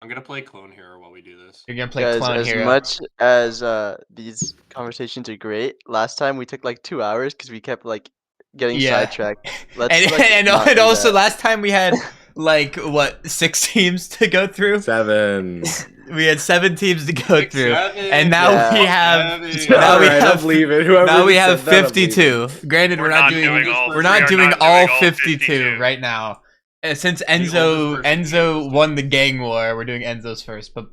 I'm gonna play Clone Hero while we do this. You're gonna play Guys, Clone as Hero. much as these conversations are great, last time we took like 2 hours because we kept like getting sidetracked. Let's and not do also that. last time we had like what 6 teams to go through. 7. We had 7 teams to go through, 7, and now yeah. we have Seven. now we Alright, have I'm leaving. Whoever now we said have that, I'm leaving. 52. Granted, we're not doing all- we're not doing not all doing all 52 52 right now. Since oldest Enzo person won the gang war, we're doing Enzo's first. But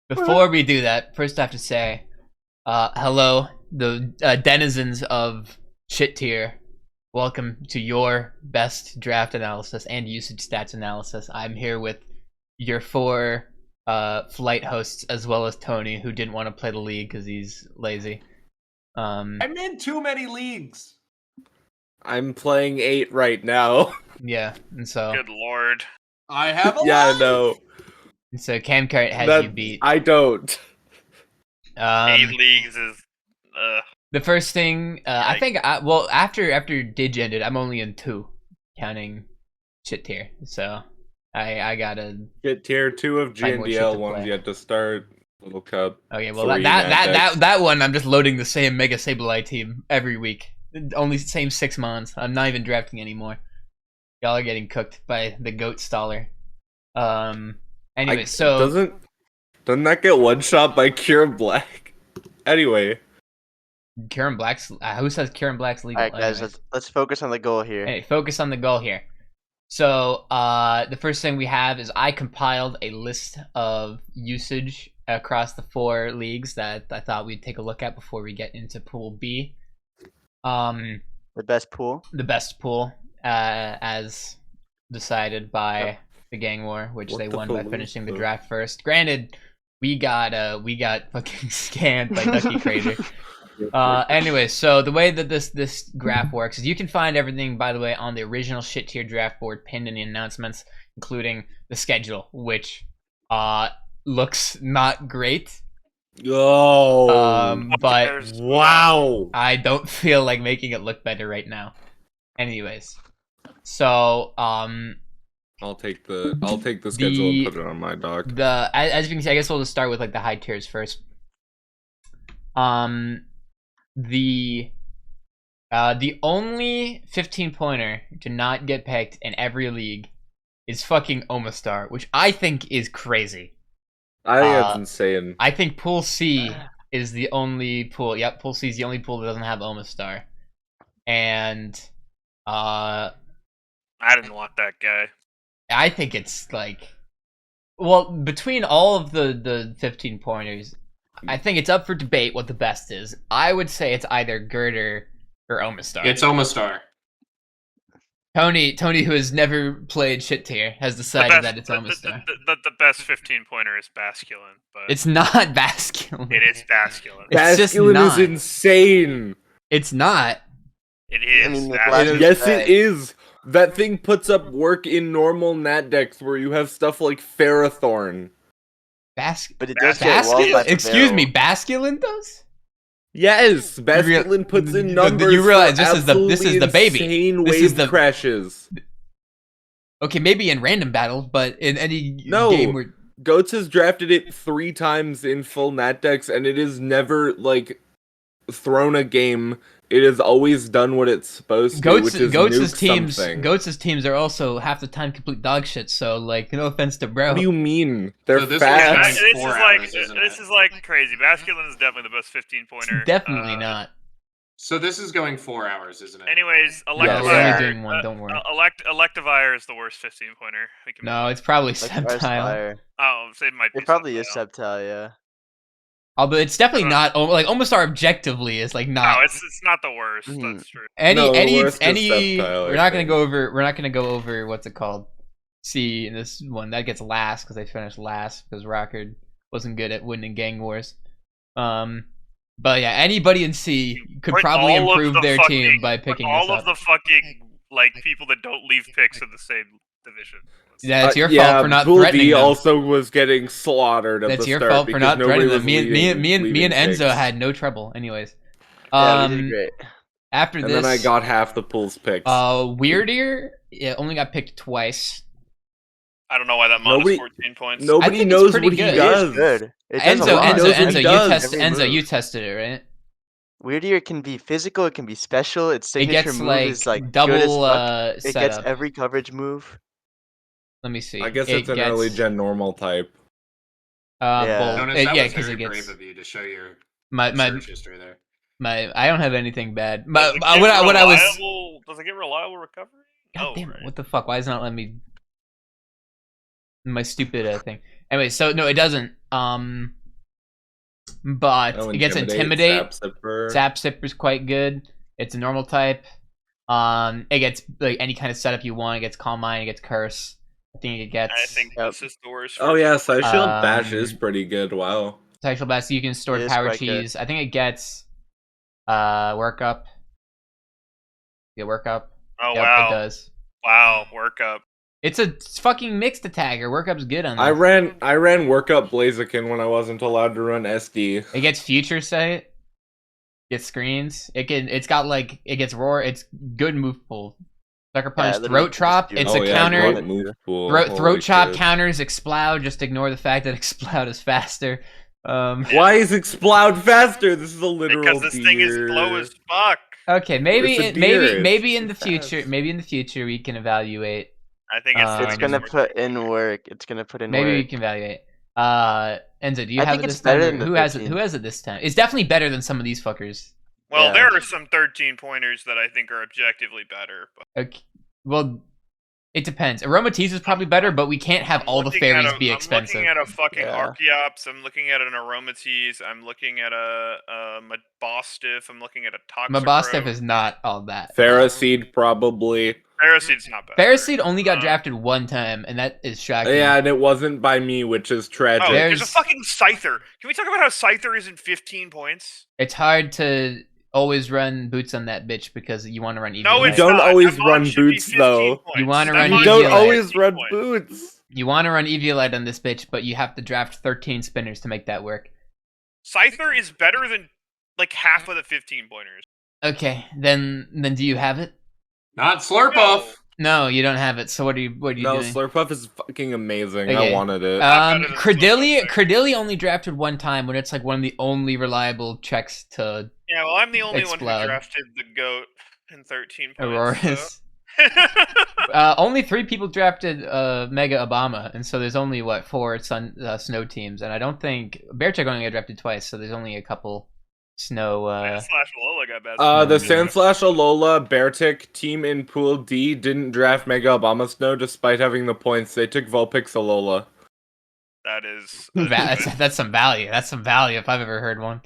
before we do that, first I have to say, hello, the denizens of shit tier. Welcome to your best draft analysis and usage stats analysis. I'm here with your 4 flight hosts as well as Tony, who didn't want to play the league because he's lazy. I'm in too many leagues. I'm playing 8 right now. Yeah, and so Good lord. I have a Yeah, life. I know. Camcart has That- you beat. I don't. 8 leagues is The first thing, I Yikes. think, after Dig ended, I'm only in 2, counting shit tier. So I gotta. Get tier 2 of Find more shit GNDL to ones play. yet to start. Little Cup. Okay, well 3 that one, I'm just loading the same Mega Sableye team every week. Only the same 6 months. I'm not even drafting anymore. Y'all are getting cooked by the goat staller. Anyway, so doesn't that get one shot by Kieran Black? Anyway, Kieran Black's. Who says Kieran Black's legal? Alright, guys, Anyways. let's focus on the goal here. Hey, focus on the goal here. So, the first thing we have is I compiled a list of usage across the 4 leagues that I thought we'd take a look at before we get into Pool B. The best pool. The best pool, as decided by the Gang War, which What they the won by fuck? finishing the draft first. Granted, we got fucking scanned by Ducky Crater. Anyway, so the way that this graph works is you can find everything, by the way, on the original shit tier draft board pinned in the announcements, including the schedule, which looks not great. oh, But There's- wow. I don't feel like making it look better right now. Anyways, so I'll take the schedule and put it on my doc. as you can see, I guess we'll just start with like the high tiers first. The only 15-pointer to not get picked in every league is fucking Omastar, which I think is crazy. I think that's insane. I think Pool C is the only pool. Yep, Pool C is the only pool that doesn't have Omastar. And I didn't want that guy. I think it's like, well, between all of the 15 pointers, I think it's up for debate what the best is. I would say it's either Girder or Omastar. It's Omastar. Tony, who has never played shit tier, has decided that it's Omastar. The best 15-pointer is Basculin, but It's not Basculin. it is Basculin. It's just Basculin not. is insane. It's not. It is. I mean, the Basculin. last- Yes, it is. That thing puts up work in normal nat decks where you have stuff like Ferrothorn. But it does get Basculin- walled by Excuse Pavero. me, Basculin does? Yes, Basculin puts in numbers. You realize for this is the absolutely baby. insane This wave is the- crashes. Okay, maybe in random battles, but in any No. game where Goats has drafted it 3 times in full nat decks, and it has never like thrown a game. It has always done what it's supposed to, which is Goats' nuke teams something. Goats' teams are also half the time complete dog shit, so like no offense to bro. What do you mean? They're So this fast. is This 4 is hours, isn't this it? is like crazy. Basculin is definitely the best 15-pointer. Definitely not. So this is going 4 hours, isn't it? Anyways, Yeah, Electivire- we're Electivire. only doing one, don't worry. Electivire is the worst 15-pointer. No, it's probably Like Sceptile. Fire. Oh, it might be. It probably is Sceptile. Sceptile, yeah. Although it's definitely Uh, not like Omastar objectively is like not No, it's not the worst. Mhm. That's true. No, the worst is Sceptile, we're I not gonna think. go over what's it called. C in this one that gets last because they finished last because Rockard wasn't good at winning gang wars. But yeah, anybody in C could Put probably all of improve the their fucking- team by put picking all this of up. the fucking like people that don't leave picks in the same division. Yeah, it's your yeah, fault for not Pool threatening D them. also was getting slaughtered at That's the your start fault for because not nobody threatening them. was Me and leaving Enzo picks. had no trouble. Anyways, Yeah, we did great. after And this, then I got half the Pool's picks. Weird Ear, yeah, only got picked twice. I don't know why that mod Nobody- is 14 points. Nobody think it's knows pretty what he good. It does. is good. It does a Enzo, lot. Enzo, knows what Enzo, he you does. test, Every Enzo, move. you tested it, right? Weird Ear can be physical. It can be special. Its It signature gets move like is like double good as fuck. It gets setup. every coverage move. Let me see. I guess It it's an gets, early gen normal type. Yeah. both. Jonas, that Yeah, was because very it brave gets of you to show your my search history there. I don't have anything bad. Does But it get what I was. reliable- Does it get reliable recovery? God Oh, damn it! right. What the fuck? Why is it not letting me? My stupid thing. Anyway, so no, it doesn't. But Oh, it gets intimidate. Sapsipper. Zap Zipper's quite good. It's a normal type. It gets like any kind of setup you want. It gets Calm Mind. It gets Curse. I think it gets. I think Yep. this is the worst. Oh yeah, Side Shield Bash Um, is pretty good. Wow. Special Best. You can store It is Power quite good. Cheese. I think it gets. Workup. Yeah, Workup. Oh Yep, wow! it does. Wow, workup. It's a fucking mixed attacker. Workup's good on I this. ran Workup Blaziken when I wasn't allowed to run SD. It gets Future Sight. Gets screens. It's got like it gets Roar. It's good move pool. Sucker Punch, literally Throat just Chop. do It's it. a counter. great move pool. Throat Holy Chop shit. counters Exploud. Just ignore the fact that Exploud is faster. Why is Exploud faster? This is a literal Because this thing is deer. slow as fuck. Okay, maybe It's a deer, maybe in it's the future, fast. maybe in the future we can evaluate. I think it's. It's It's gonna put in work. It's gonna put in Maybe we work. can evaluate. Enzo, do you I have think it it's this time? better or than the Who has it? 13. Who has it this time? It's definitely better than some of these fuckers. Well, Yeah. there are some 13 pointers that I think are objectively better. But Okay. Well, it depends. Aromatisse is probably better, but we can't have I'm all the looking at fairies a- be I'm expensive. looking at a fucking Yeah. Archeops. I'm looking at an Aromatisse. I'm looking at a Mabostiff. I'm looking at a Toxicroak. Mabostiff is not all that. Ferroseed probably. Ferroseed's not bad. Ferroseed only got drafted one time, and that is shocking. Yeah, and it wasn't by me, which is tragic. Oh, there's a There's- fucking Scyther. Can we talk about how Scyther isn't 15 points? It's hard to always run boots on that bitch because you want to run Eviolite. No, it's You don't not. always That mod run should be boots, 15 though. points. You wanna That run mod You should don't be Eviolite. always 15 run points. boots. You want to run Eviolite on this bitch, but you have to draft 13 spinners to make that work. Scyther is better than like half of the 15 pointers. Okay, then do you have it? Not Slurp Off. No, you don't have it. So what are you No, doing? Slurpuff is fucking amazing. Okay. I wanted it. Not better than Slurpuff. Credilli only drafted one time when it's like one of the only reliable checks to Yeah, well, I'm the only one Explode. who drafted the goat in 13 points. Auroras. So. Only 3 people drafted Mega Obama, and so there's only what 4 snow teams, and I don't think Bearcheck only got drafted twice, so there's only a couple snow. Slash Lola got bad. The Yeah. Sandslash Alola Beartick team in Pool D didn't draft Mega Obama Snow despite having the points. They took Vulpix Alola. That is That's some value. That's some value if I've ever heard one.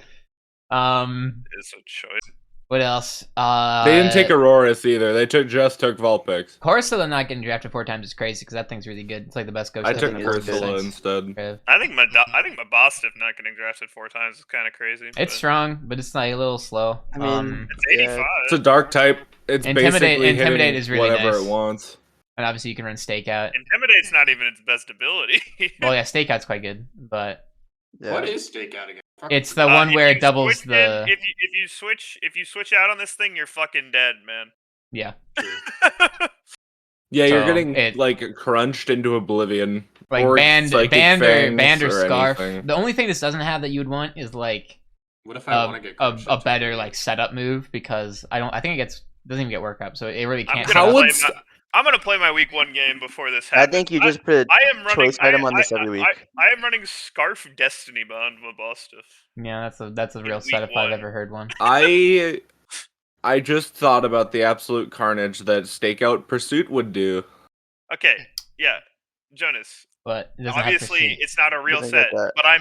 is a choice. What else? They didn't take Auroras either. They just took Vulpix. Corsola not getting drafted 4 times is crazy because that thing's really good. It's like the best ghost. I type took in think it's Ursula good. instead. Rev. I think Mabostiff not getting drafted 4 times is kind of crazy. It's but strong, but it's like a little slow. I mean, It's 85. It's a dark type. It's basically Intimidate hitting is really whatever nice. it wants. And obviously you can run Stakeout. Intimidate's not even its best ability. Well, yeah, Stakeout's quite good, but yeah. What is Stakeout again? it's the one If where you it doubles switch the. in- if you switch out on this thing, you're fucking dead, man. Yeah, Yeah, you're So, getting it- like crunched into oblivion. like Or band, Psychic band, Fangs or or scarf. anything. The only thing this doesn't have that you would want is like What if I want to get crushed a into better it? like setup move because I think it doesn't even get workup, so it really I'm can't. gonna, How setup. would I'm gonna play my week 1 game before this I happens. think you just put I am running choice item on this every week. I am running Scarf Destiny Bond Mabostiff. Yeah, that's a real Week setup if I've 1. ever heard one. I just thought about the absolute carnage that Stakeout Pursuit would do. Okay, yeah, Jonas. But it doesn't Obviously, have to it's not a real Nothing like set, that. but I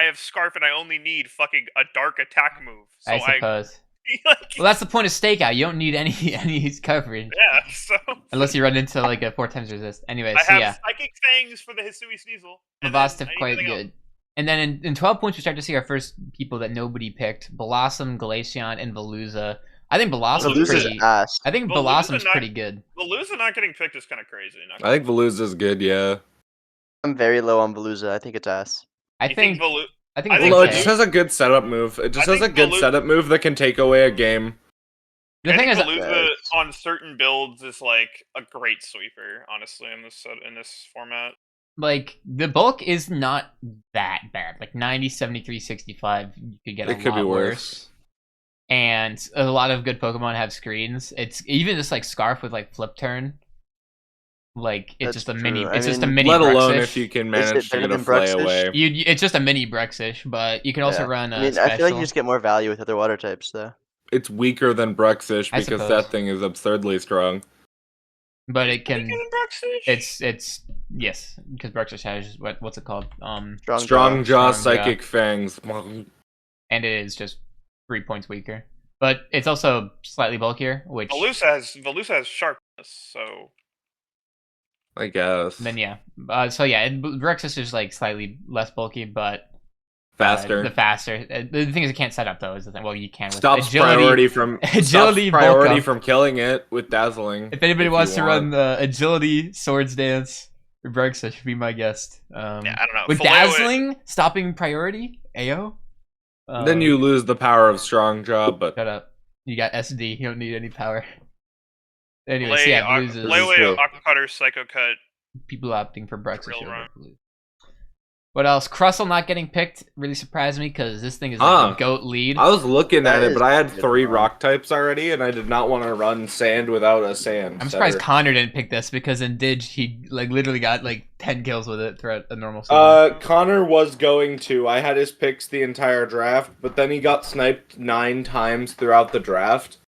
have Scarf, and I only need fucking a dark attack move. So I suppose. like, Well, that's the point of Stakeout. You don't need any coverage yeah. So unless you run into like a 4 times resist. Anyway, I so have yeah, Psychic Fangs for the Hisui Sneasel. and then Mabostiff anything quite else. good. And then in 12 points, we start to see our first people that nobody picked: Blossom, Glaceon, and Veluza. I think Blossom's Veluza's pretty. ass. I think Veluza Blossom's not- pretty good. Veluza not getting picked is kind of crazy. I think Veluza's good, yeah. I'm very low on Veluza. I think it's ass. I You think think Velu- I think I it's think Well, it okay. just has a good setup move. It just I has a think good Velu- setup move that can take away a game. The I thing think is, Veluza, on certain builds is like a great sweeper. Honestly, in this format. Like, the bulk is not that bad. Like, 90, 73, 65, you could get a It could lot be worse. worse. And a lot of good Pokemon have screens. It's even just like Scarf with like flip turn. Like, it's That's just a true. mini. I It's just a mean, mini. Let alone Brexish. if you can Is it manage to better get a than flay Bruxish? away. It's just a mini Brexish, but you can also Yeah. run. I mean, Special. I feel like you just get more value with other water types, though. It's weaker than Bruxish I because suppose. that thing is absurdly strong. But it can. Weaker than Bruxish? It's yes, because Brexish has what's it called? Strong Jaw, Strong Psychic Fangs. And it is just 3 points weaker. But it's also slightly bulkier, which Velusa has sharpness, so I guess. then yeah. So yeah, Brexus is like slightly less bulky, but Faster. the faster. The thing is, it can't set up though. Is the thing. Well, you can with Stops agility. priority from Agility, stops priority bulk up. from killing it with Dazzling. If anybody you wants to run want. the agility swords dance, Brexus should be my guest. yeah, I don't know. With Faleo- dazzling stopping priority, Ayo. Then you lose the power of Strong Jaw, but Shut up. You got SD. You don't need any power. Anyways, Play yeah, loses. Layaway, Aqua Cutter, Psycho Cut. People opting for Brexit. Real should run. lose. What else? Crustle not getting picked really surprised me because this thing is like a goat lead. I was looking at That it, is but I had good 3 run. rock types already, and I did not want to run sand without a sand. I'm surprised setter. Connor didn't pick this because in Dig he like literally got like 10 kills with it throughout a normal season. Connor was going to. I had his picks the entire draft, but then he got sniped 9 times throughout the draft.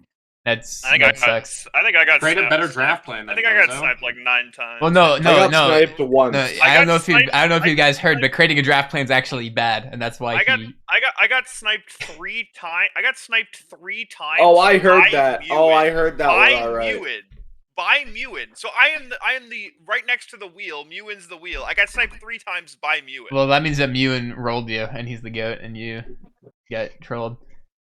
That I think sucks. I got Create a sniped. better draft plan. I Then, think I got Bozo. sniped like 9 times. Well, no, I got no. sniped once. No, I I don't got know if you sniped- I don't know if you guys heard, I- but creating a draft plan is actually bad, and that's why I got sniped 3 times. I got sniped 3 times. Oh, I heard by that. Mewin. Oh, I heard that By one. All right. Mewin. By Mewin. So I am the right next to the wheel. Mewin's the wheel. I got sniped 3 times by Mewin. Well, that means that Mewin rolled you, and he's the goat, and you got trolled.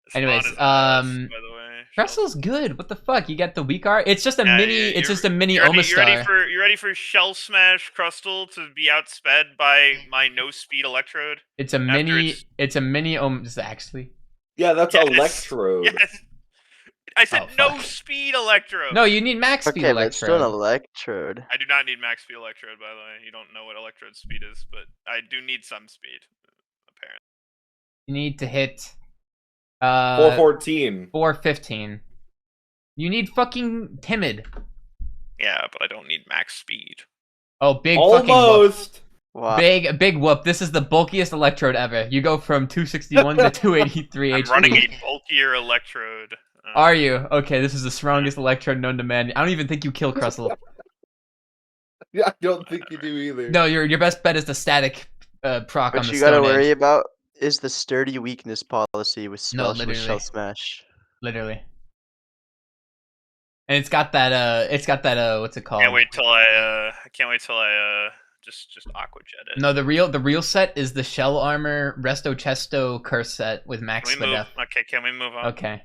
It's anyways, not as nice, by the way. Crustle's good. What the fuck? You got the weak art. It's just a Yeah, mini. you- It's just a mini You ready Omastar. you ready for Shell Smash Crustle to be outsped by my no speed Electrode? It's a mini. it's- It's a mini actually. Yeah, that's Yes. Electrode. Yes. I said Oh, no fuck. speed Electrode. No, you need max speed Okay, but it's still an Electrode. Electrode. I do not need max speed Electrode, by the way. You don't know what Electrode speed is, but I do need some speed, apparently. You need to hit 414. 415. You need fucking timid. Yeah, but I don't need max speed. Oh, big fucking whoop. Almost. Wow. Big whoop. This is the bulkiest Electrode ever. You go from 261 to 283 I'm HP. running a bulkier Electrode. Are you? Okay, this is the strongest Electrode known to man. I don't even think you kill Crustle. Yeah, I don't think you do either. No, your best bet is the static proc on What the you gotta Stone worry Edge. about is the sturdy weakness policy with No, Shell literally. Smash. Literally. And it's got that what's it called? Can't wait till I just Aqua Jet it. No, the real set is the Shell Armor Resto Chesto curse set with max Can we move? Spadef. Okay, can we move on? Okay.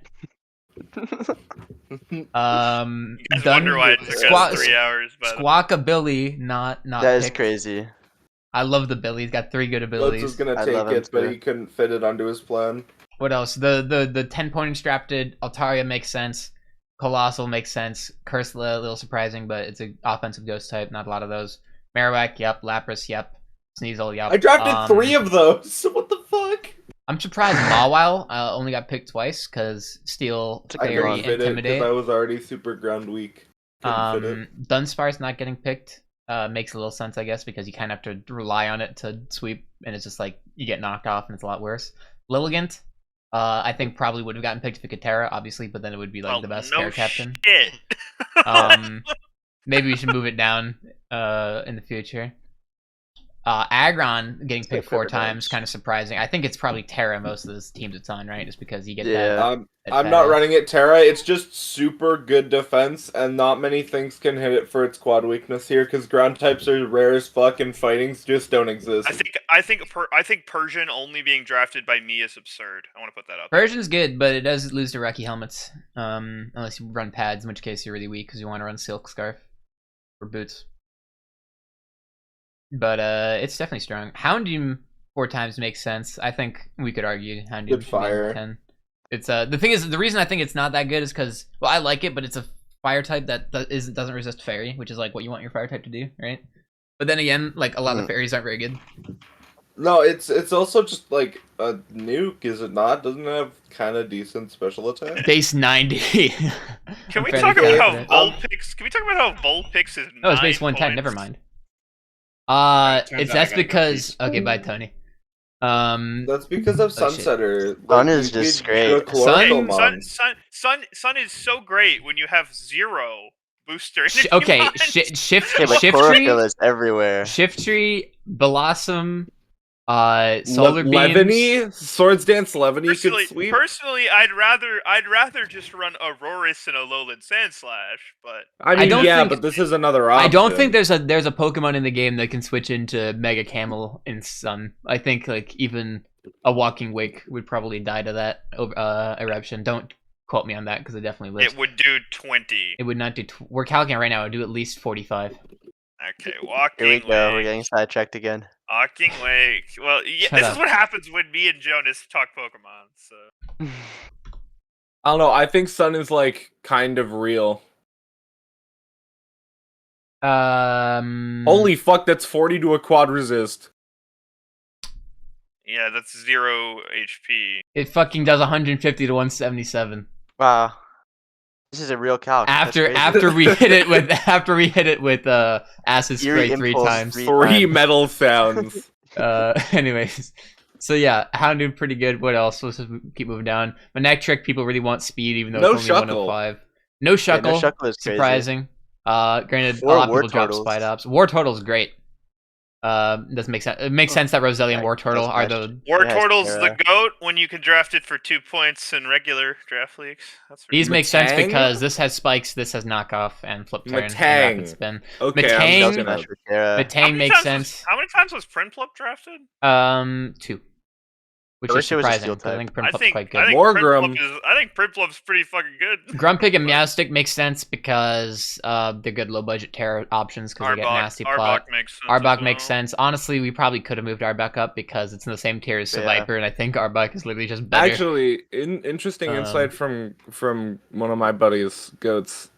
You guys wonder why it took us 3 hours, but Squawkabilly, not That is picked. crazy. I love the Billy. He's got 3 good Lutz abilities. was gonna I take love him it, but too. he couldn't fit it onto his plan. What else? The 10-point Strapped Altaria makes sense. Colossal makes sense. Cursula, a little surprising, but it's an offensive ghost type. Not a lot of those. Marowak, yep. Lapras, yep. Sneasel, yep. I drafted 3 of those. What the fuck? I'm surprised Mawile only got picked twice because Steel, Took a I Fairy, long couldn't fit it Intimidate. because I was already super ground weak. Couldn't fit it. Dunsparce not getting picked makes a little sense, I guess, because you kind of have to rely on it to sweep, and it's just like you get knocked off and it's a lot worse. Lilligant, I think probably would have gotten picked if it could Terra, obviously, but then it would be like well, the best no Terra captain. shit. Maybe we should move it down in the future. Aggron getting picked 4 favorite times, names. kind of surprising. I think it's probably Terra most of the teams it's on, right? Just because you get Yeah. that. I'm not running it Terra. It's just super good defense, and not many things can hit it for its quad weakness here. Because ground types are rare as fuck, and fightings just don't exist. I think Persian only being drafted by me is absurd. I want to put that out there. Persian's good, but it does lose to Rocky helmets. Unless you run pads, in which case you're really weak because you want to run Silk Scarf or boots. But it's definitely strong. Houndoom 4 times makes sense. I think we could argue Houndoom Good should be in the fire. 10. It's the thing is, the reason I think it's not that good is because, well, I like it, but it's a fire type that doesn't resist fairy, which is like what you want your fire type to do, right? But then again, like a lot of the fairies aren't very good. No, it's also just like a nuke, is it not? Doesn't it have kind of decent special attack? Base 90. Can we I'm talk fairly about how confident. Vulpix? Can we talk about how Vulpix is? Oh, it's base 9 110. Never points? mind. Turns It's out I that's gotta go because east. okay, bye Tony. That's because of Oh, shit. Sunsetter. Sun Like, is you just could great. go Hey, chlorophyll Sun- mom. Sun is so great when you have 0 booster. Okay, energy mines. shift Yeah, but shift chlorophyll tree, is everywhere. shift tree, blossom, solar beams. Levany, Swords Dance Levany Personally, could sweep. personally, I'd rather just run Auroras and a Lowland Sandslash, but I mean, don't yeah, think- but this is another option. I don't think there's a Pokemon in the game that can switch into Mega Camel in Sun. I think like even a Walking Wake would probably die to that eruption. Don't quote me on that because it definitely lives. it would do 20. It would not do. We're calculating right now. It would do at least 45. Okay, Walking Here we go. We're Wake. getting sidetracked again. Walking Wake. Well, yeah, Shut this up. is what happens when me and Jonas talk Pokemon. So I don't know. I think Sun is like kind of real. Holy fuck, that's 40 to a quad resist. yeah, that's 0 HP. It fucking does 150 to 177. Wow. This is a real calc. That's crazy. After we hit it with acid Eerie spray 3 Impulse times. 3 Three times. metal sounds. Anyways, so yeah, Houndoom pretty good. What else? Let's just keep moving down. Manectric, people really want speed, even though No it's only Shuckle. 105. No Yeah, Shuckle. no Shuckle is crazy. Surprising. Granted, a Or lot of War people drop Turtles. Spite Ops. War Turtle's great. Doesn't make sense. It makes sense that Roselia and War Turtle are the. War Yes, Turtle's Terra. the GOAT when you can draft it for 2 points in regular draft leagues. That's for These sure. make sense Matang? because this has spikes, this has knockoff, and flip turn, and Matang. rapid spin. Okay, Matang- I'm Does gonna... match with Terra. How Matang many makes times sense. how many times was Prinplup drafted? 2. Which I is wish it was a surprising. steel 'Cause I type. think I Prinplup's think quite good. I think Morgrim. Prinplup's pretty fucking good. Grumpig and Meowstic makes sense because they're good low budget Terra options because they get nasty plot. Arbok makes sense. Arbok as makes well. sense. Honestly, we probably could have moved Arbok up because it's in the same tier as Yeah. Seviper, and I think Arbok is literally just better. Actually, interesting Um, insight from one of my buddies, Goats.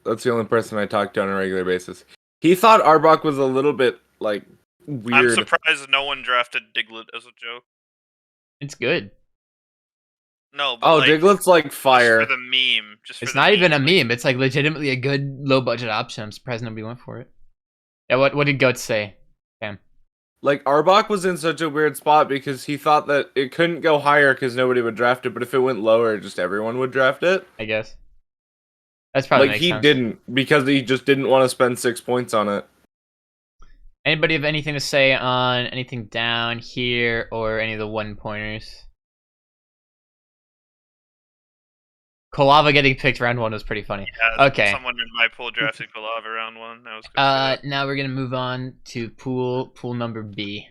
That's the only person I talk to on a regular basis. He thought Arbok was a little bit like I'm weird. surprised no one drafted Diglett as a joke. It's good. No, but Oh, like, Diglett's like fire. Just for the meme. Just It's for the not even a like, meme. It's like legitimately a good low budget option. I'm surprised nobody went for it. Yeah, what did Goat say? Like Arbok was in such a weird spot because he thought that it couldn't go higher because nobody would draft it, but if it went lower, just everyone would draft it. I guess. That's probably Like makes he sense. didn't because he just didn't want to spend 6 points on it. Anybody have anything to say on anything down here or any of the 1-pointers? Kolava getting picked round 1 was pretty funny. Yeah, Okay. Someone in my pool drafted Golava round 1. That was good. Now we're gonna move on to pool number B.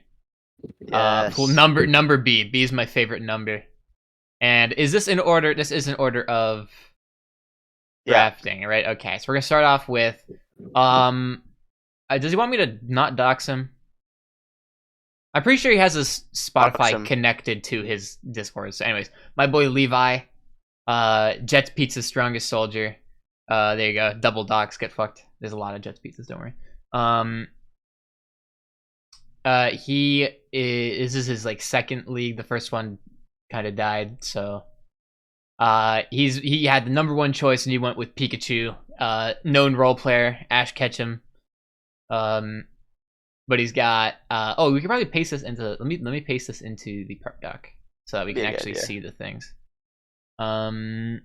Yes. Pool number B. B is my favorite number. And is this in order? This is in order of Yeah. drafting, right? Okay, so we're gonna start off with does he want me to not dox him? I'm pretty sure he has his Dox Spotify him. connected to his Discord. So anyways, my boy Levi, Jets Pizza's strongest soldier. There you go. Double docs, get fucked. There's a lot of Jets Pizzas, don't worry. This is his like second league. The first one kind of died, so he had the number 1 choice and he went with Pikachu, known role player, Ash Ketchum. But he's got we could probably paste this into let me paste this into the prep doc so that we can Big actually idea. see the things. And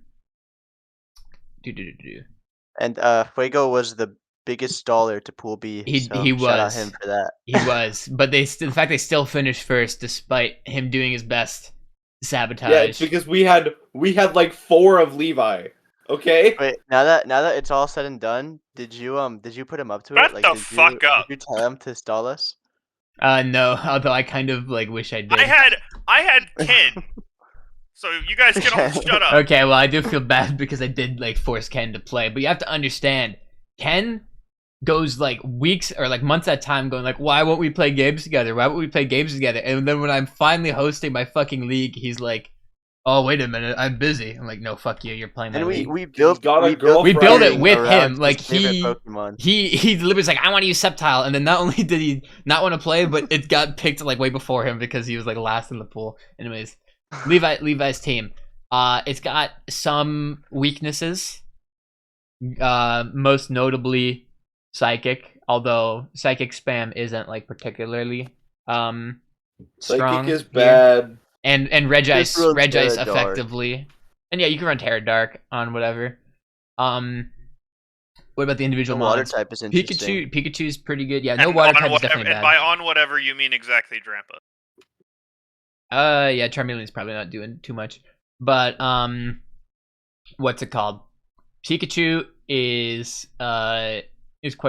Fuego was the biggest staller to pool B. He so was. Shout out him for that. He was, but the fact they still finished first despite him doing his best to sabotage. Yeah, it's because we had like 4 of Levi. Okay. Wait, now that it's all said and done, did you put him up to Shut it? Like, the did fuck you, up. Did you tell him to stall us? No, although I kind of like wish I did. I had Ken. So you guys can all shut up. Okay, well I do feel bad because I did like force Ken to play, but you have to understand, Ken goes like weeks or like months at a time going like, why won't we play games together? Why won't we play games together? And then when I'm finally hosting my fucking league, he's like, oh wait a minute, I'm busy. I'm like, no, fuck you. You're playing that And league. we built got a we built We built it Fang with around him. Like his favorite Pokemon. he literally was like, I want to use Sceptile, and then not only did he not want to play, but it got picked like way before him because he was like last in the pool. Anyways, Levi's team. It's got some weaknesses. Most notably Psychic, although Psychic spam isn't like particularly strong. Psychic is here. bad. And Regice Just run Regice Terra Dark. effectively. And yeah, you can run Terra Dark on whatever. What about the The individual water mods? type is interesting. Pikachu's pretty good. Yeah, no And water on type is whatever, definitely and bad. by on whatever you mean exactly Drampa. Yeah, Charmeleon's probably not doing too much. But what's it called? Pikachu is quite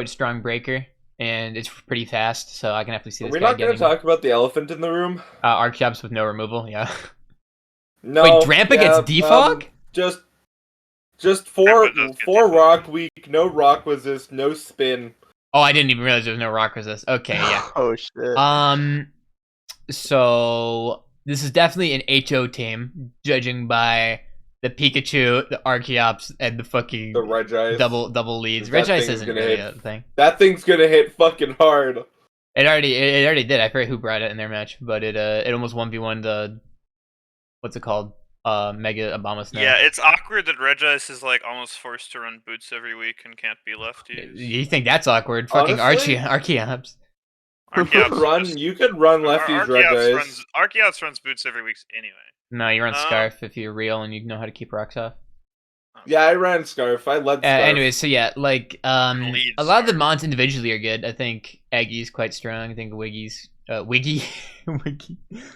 a strong breaker, and it's pretty fast, so I can definitely see Are this we guy not going getting to talk about the elephant in the room? Archeops with no removal, yeah. No. Wait, Drampa gets defog? Just four Drampa does get four defog. rock weak, no rock resist, no spin. Oh, I didn't even realize there was no rock resist. Okay, yeah. Oh shit. So this is definitely an HO team, judging by the Pikachu, the Archeops, and the fucking The Regice. double leads. That Regice thing's isn't gonna really hit. a thing. That thing's gonna hit fucking hard. It already did. I forget who brought it in their match, but it almost 1v1 the what's it called? Mega Abomasnow. Yeah, it's awkward that Regice is like almost forced to run boots every week and can't be left used. You think that's awkward? Fucking Honestly? Archeops. Archeops You could run lefties Regice. Archeops runs boots every week anyway. No, you run Scarf if you're real and you know how to keep rocks off. Yeah, I ran Scarf. I led Scarf. Anyways, so yeah, like Lead a lot of the Scarf. mods individually are good. I think Aggie's quite strong. I think Wiggy's Wiggly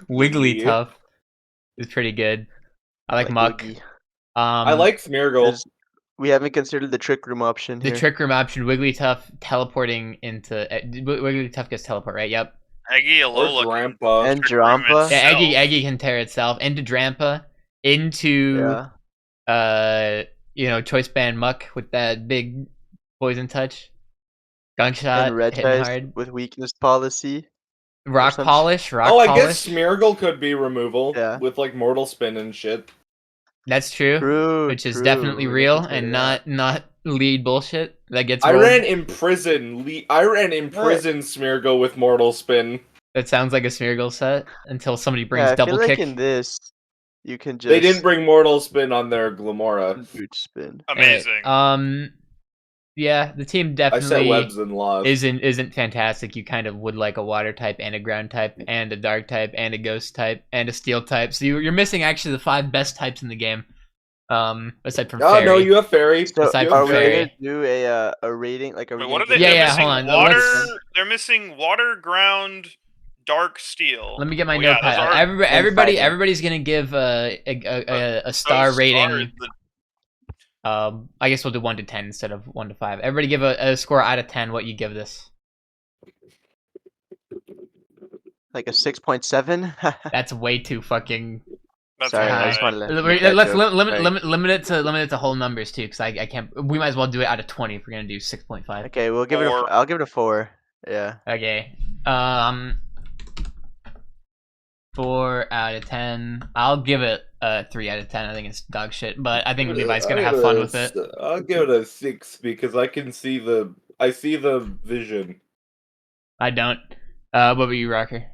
Wigglytuff is pretty good. I like Muck. Wiggy. I like Smeargle. There's- We haven't considered the trick room option The here. Trick Room option, Wigglytuff teleporting into Wigglytuff gets teleport, right? Yep. Aggie Or Alola Grandpa. And Trick Room Drampa. Yeah, itself. Aggie can tear itself into Drampa, into Yeah. Choice Band Muck with that big poison touch. Gunshot And hitting Regice hard. with weakness policy. Rock some- polish, rock Oh, I polish. guess Smeargle could be removal. Yeah. With like Mortal Spin and shit. That's true. True. Which is true. definitely We real didn't and consider that. not lead bullshit that gets I rolled. ran Imprison Smeargle with Mortal Spin. That sounds like a Smeargle set until somebody brings Yeah, I double feel like kick. in this, you can just They didn't bring Mortal Spin on their Glamora. boot spin. Anyway, Amazing. yeah, the team I set definitely webs and lost. isn't fantastic. You kind of would like a water type and a ground type and a dark type and a ghost type and a steel type. So you're missing actually the 5 best types in the game. Aside from Oh fairy. no, you have Fairy. So Aside You from are have we Fairy. gonna do a rating like a Wait, rating? what are they? Yeah, they're yeah, missing hold on, Water. let's- They're missing water, ground, dark, steel. Let me get my Oh, yeah, notepad. those are- Everybody, fighting. everybody's gonna give a star Those rating. stars, the- I guess we'll do 1 to 10 instead of 1 to 5. Everybody give a score out of 10. What you give this? Like a 6.7. That's way too fucking. That's Sorry, I high. just wanted to. Let's make that joke. limit it to whole numbers too, because I can't. We might as well do it out of 20 if we're gonna do 6.5. Okay, we'll give it. Four. I'll give it a 4. Yeah. Okay. 4 out of 10. I'll give it a 3 out of 10. I think it's dog shit, but I think Levi's gonna have fun with it. I'll give it a 6 because I can see the vision. I don't. What about you, Rocker?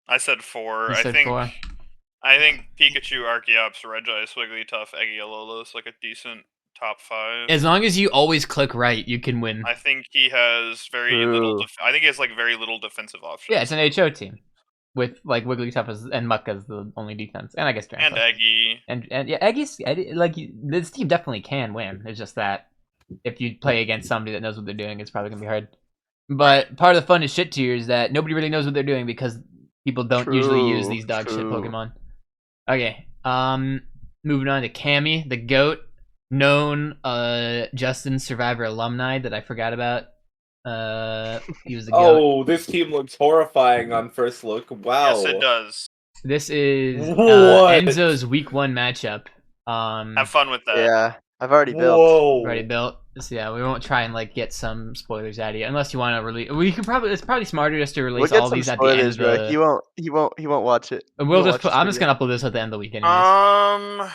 I said 4. You I said think 4. I think Pikachu, Archeops, Regice, Wigglytuff, Alola is like a decent top 5. As long as you always click right, you can win. I think he has very little. True. I think he has like very little defensive options. Yeah, it's an HO team with like Wigglytuff and Muck as the only defense, and I guess Drampa. And Aggie. And yeah, this team definitely can win. It's just that if you play against somebody that knows what they're doing, it's probably gonna be hard. But part of the fun of shit tier is that nobody really knows what they're doing because people don't usually use True, these dog shit true. Pokemon. Okay, moving on to Cammy, the GOAT, known Justin Survivor alumni that I forgot about. He was the GOAT. Oh, this team looks horrifying on first look. Wow. Yes, it does. This is What? Enzo's week 1 matchup. Have fun with that. Yeah. I've already built. Whoa. Already built. So yeah, we won't try and like get some spoilers out of you unless you want to release. We could probably. It's probably smarter just to We'll release get all some these at the end. spoilers, Of bro. the... He won't watch it. We'll He won't just. watch Put, this I'm just video. gonna upload this at the end of the week, anyways.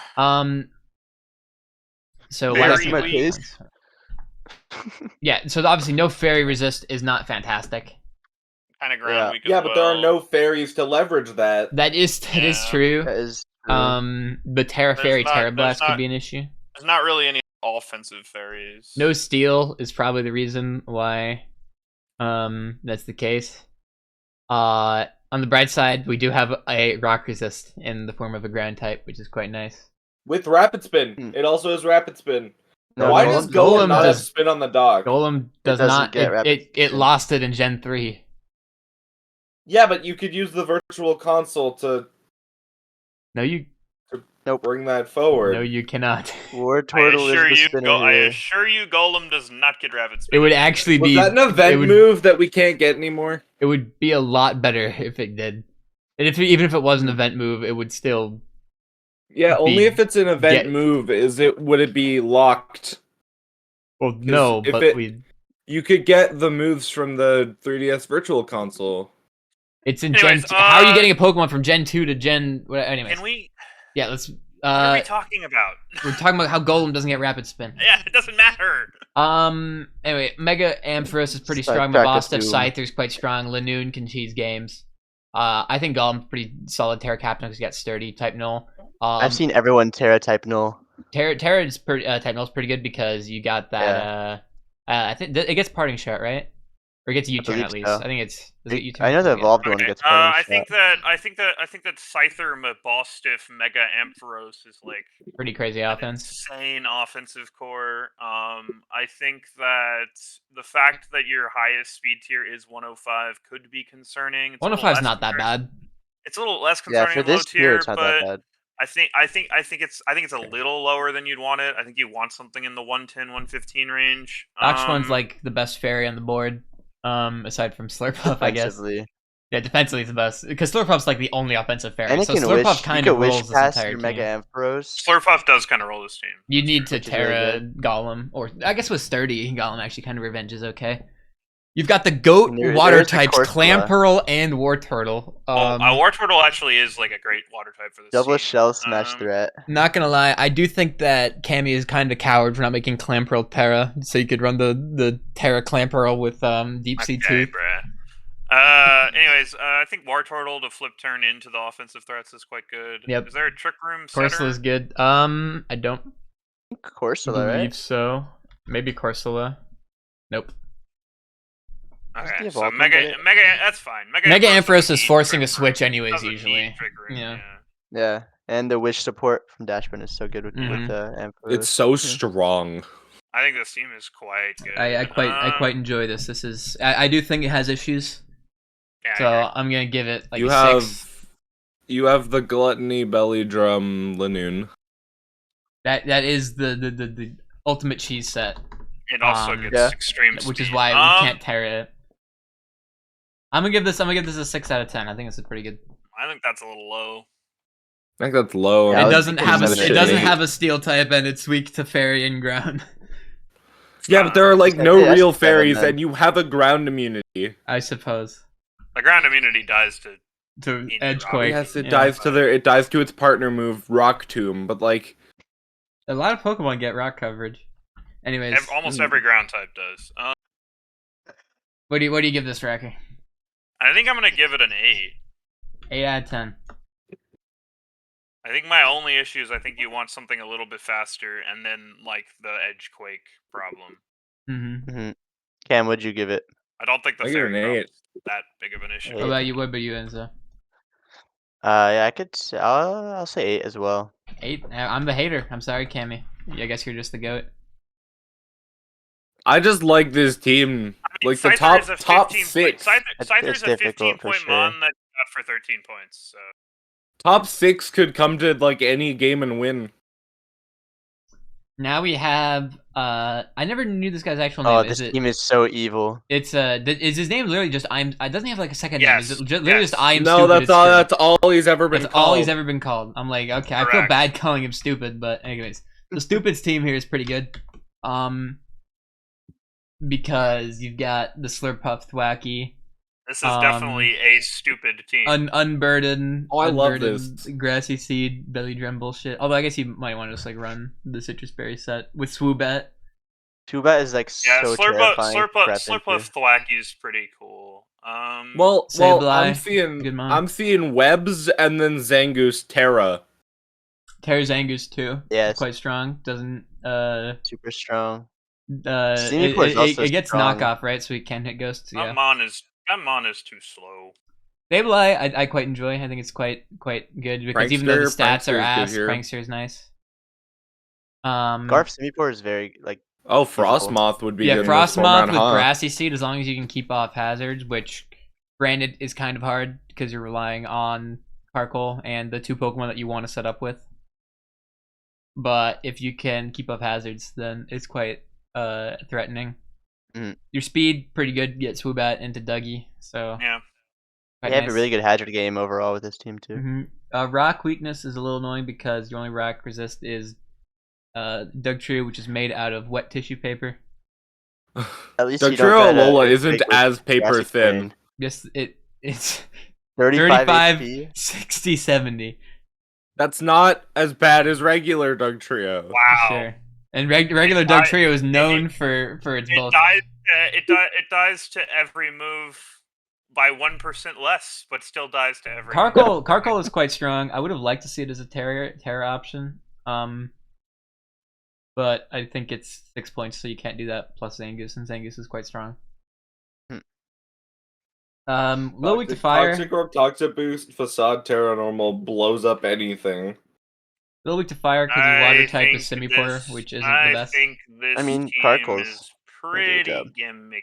So Very why See my taste? Yeah. So obviously, no fairy resist is not fantastic. kind of ground Yeah. week. as Yeah, but there are well. no fairies to leverage that. That is Yeah. true. That is true. But Terra There's Fairy not- Terra there's Blast could not- be an issue. There's not really any offensive fairies. No steel is probably the reason why that's the case. On the bright side, we do have a rock resist in the form of a ground type, which is quite nice. With rapid spin. Hmm. It also has rapid spin. No, Why Golem does Golem Golem not have does- spin on the dock? Golem does doesn't not get rapid it spin. lost it in Gen 3. Yeah, but you could use the virtual console to No you bring that forward. no you cannot. War I Turtle is assure the you, spinner I here. assure you, Golem does not get rapid It spin. would actually Was be that an event it would- move that we can't get anymore? It would be a lot better if it did. And even if it was an event move, it would still Yeah, only Be- if it's an event get- move would it be locked. well no, if but it- You could get the moves from the 3DS Virtual Console. it's in Anyways, Gen 2. How are you getting a Pokemon from Gen 2 to Gen anyways. Can we? Yeah, let's What are we talking about? we're talking about how Golem doesn't get rapid spin. Yeah, it doesn't matter. Anyway, Mega Ampharos is pretty Side strong. practice Mabosstiff Doom. Scyther's quite strong. Lanoon can cheese games. I think Golem's pretty solid. Terra Captain because he got sturdy type null. I've seen everyone Terra type null. Terra is pretty type null's pretty good because you got that. I think it gets parting shot, right? Or it gets U-turn believe at least. so. I think it's. Is it U-turn? I know the forget. evolved one Okay, gets I punished. think that Scyther, Mabosstiff, Mega Ampharos is like Pretty crazy an offense. insane offensive core. I think that the fact that your highest speed tier is 105 could be concerning. It's a little 105 is less not that concerning- bad. It's a little less Yeah, concerning for than low this tier, tier, it's not but that bad. I think it's a little lower than you'd want it. I think you want something in the 110, 115 range. Oxmon's like the best fairy on the board. Aside from Slurpuff, I guess. Defensively. Yeah, defensively is the best because Slurpuff's like the only offensive fairy. And it So can Slurpuff wish. You kind can of wish rolls this past entire your team. Mega Ampharos. Slurpuff does kind of roll this team. You need to Which is really Terra Golem, or I guess with Sturdy, Golem actually kind of revenge is okay. You've got the Goat, And there Water is the types, Corsola. Clamperl, and War Turtle. War Turtle actually is like a great water type for this Double team. shell smash Um, threat. Not gonna lie, I do think that Cammy is kind of coward for not making Clamperl Terra, so you could run the Terra Clamperl with Deep Sea Okay, Tooth. bruh. Anyways, I think War Turtle to flip turn into the offensive threats is quite good. Yep. Is there a trick room setter? Corsola is good. I don't Corsola, believe right? so. Maybe Corsola. Nope. Okay, the so evolved one Mega, get it? Mega, that's fine. Mega Ampharos doesn't is need forcing a trick switch room. anyways, Doesn't usually. need trick room, Yeah. Yeah. And the wish support from Dashburn is so good with Mhm. Ampharos. It's so strong. I think this team is quite good. I quite enjoy this. This is I do think it has issues, Yeah, so I agree. I'm gonna give it like you a have 6. you have the Gluttony Belly Drum Lanoon. That is the ultimate cheese set, It also gets Yeah. extreme which is speed. why we can't tear it. I'm gonna give this a 6 out of 10. I think it's a pretty good. I think that's a little low. I think that's low. Yeah, I It was doesn't thinking have a seven it or doesn't eight. have a steel type and it's weak to fairy and ground. Yeah, but there are like Yeah, no that's real seven, fairies, then. and you have a ground immunity. I suppose The ground immunity dies to. to Easy Edgequake. Yes, it yeah. dies to its partner move, Rock Tomb. But like, A lot of Pokemon get rock coverage. Anyways, Almost every ground type does. what do you give this, Racker? I think I'm gonna give it an 8. 8 out of 10. I think my only issue is I think you want something a little bit faster, and then like the Edgequake problem. Mm-hmm. Cam, what'd you give it? I don't think the I give it an fairy 8. problem's that big of an issue. What about you? What about you, Enzo? Yeah, I'll say 8 as well. 8. I'm the hater. I'm sorry, Cammy. I guess you're just the goat. I just like this team. I mean, Like the Scyther is a top 15 six. Scyther's a 15 difficult for point sure. mon that got for 13 points. So Top 6 could come to like any game and win. Now we have I never knew this guy's actual Oh, name. this Is it? team is so evil. It's is his name literally just I'm? Doesn't he have like a second Yes, name? Is it literally yes. just I am No, stupid? that's it's all. true? That's all he's ever been. That's all he's called. ever been called. I'm like, okay, I feel Correct. bad calling him stupid, but anyways, the Stupid's team here is pretty good. because you've got the Slurpuff Thwacky, This is definitely a stupid team. Unburdened. Oh, I love Unburdened, this. Grassy Seed, Belly Drum bullshit. Although I guess you might want to just like run the Citrus Berry set with Swoobat. Tubat is like yeah, so terrifying. to prep Slurpuff into. Thwacky is pretty cool. Well, Sableye, good mon. I'm seeing Webs and then Zangoose Terra. Terra Zangoose too. Yes. Quite strong. Doesn't Super strong. it, Simipour is also it gets strong. knockoff, right? So he can hit ghosts. Yeah. That Mon is too slow. Sableye, I quite enjoy. I think it's quite good because even though the Prankster, stats are Prankster is ass, good here. Prankster is nice. Garf Simipour is very like. Oh, Frostmoth would be Yeah, good. in this format, Frostmoth with huh? Grassy Seed, as long as you can keep off hazards, which granted is kind of hard because you're relying on Carkol and the two Pokemon that you want to set up with. But if you can keep off hazards, then it's quite threatening. Mhm. Your speed, pretty good. Get Swoobat into Dougie, so Yeah. quite They have nice. a really good hazard game overall with this team too. Rock weakness is a little annoying because your only rock resist is Dugtrio, which is made out of wet tissue paper. At least you don't Dugtrio get a Alola big isn't with as paper Grassy thin. Terrain. Yes, it's 35 35, HP. 60, 70. That's not as bad as regular Dugtrio. Wow. Sure. And regular It died- Dugtrio is known for its It both. dies. It dies to every move by 1% less, but still dies to every. move. Carkol is quite strong. I would have liked to see it as a Terra option. But I think it's 6 points, so you can't do that. Plus Zangoose, and Zangoose is quite strong. Low weak to fire. Toxic Orb, Toxic Boost, Facade, Terra Normal blows up anything. Low weak to fire because your water type is Simipour, which isn't the best. I think this I mean, team Carkol's is doing a good pretty job. gimmicky.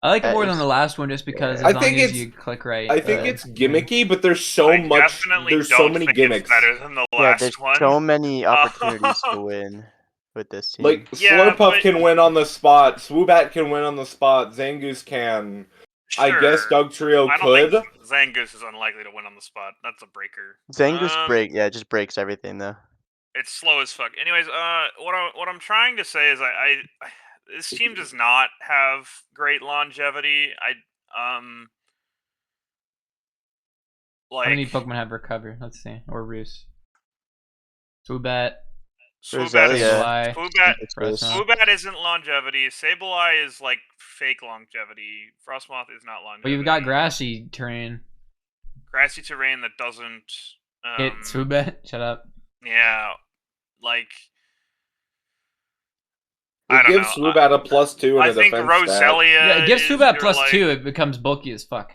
I like it more That than is- the last one just because I as long think as it's- you click right. I think it's gimmicky, but there's so I much. definitely There's so don't many think gimmicks. It's better than the Yeah, last there's one. so many opportunities to win with this team. Like Yeah, Slurpuff but- can win on the spot, Swoobat can win on the spot, Zangoose can. I guess Sure. Dugtrio I don't could. think Zangoose is unlikely to win on the spot. That's a breaker. Zangoose Um, it just breaks everything though. It's slow as fuck. Anyways, what I'm trying to say is I this team does not have great longevity. How many Pokemon have Recover? Let's see. Or Roost. Swoobat. Roselia. Swoobat isn't longevity. Sableye is like fake longevity. Frostmoth is not longevity. But you've got Grassy Terrain. grassy terrain that doesn't Hit Swoobat. Shut up. Yeah, like It I don't gives know. Swoobat a +2 and I a think defense stat. Roselia. Yeah, it gives is Swoobat your, plus like, 2. It becomes bulky as fuck.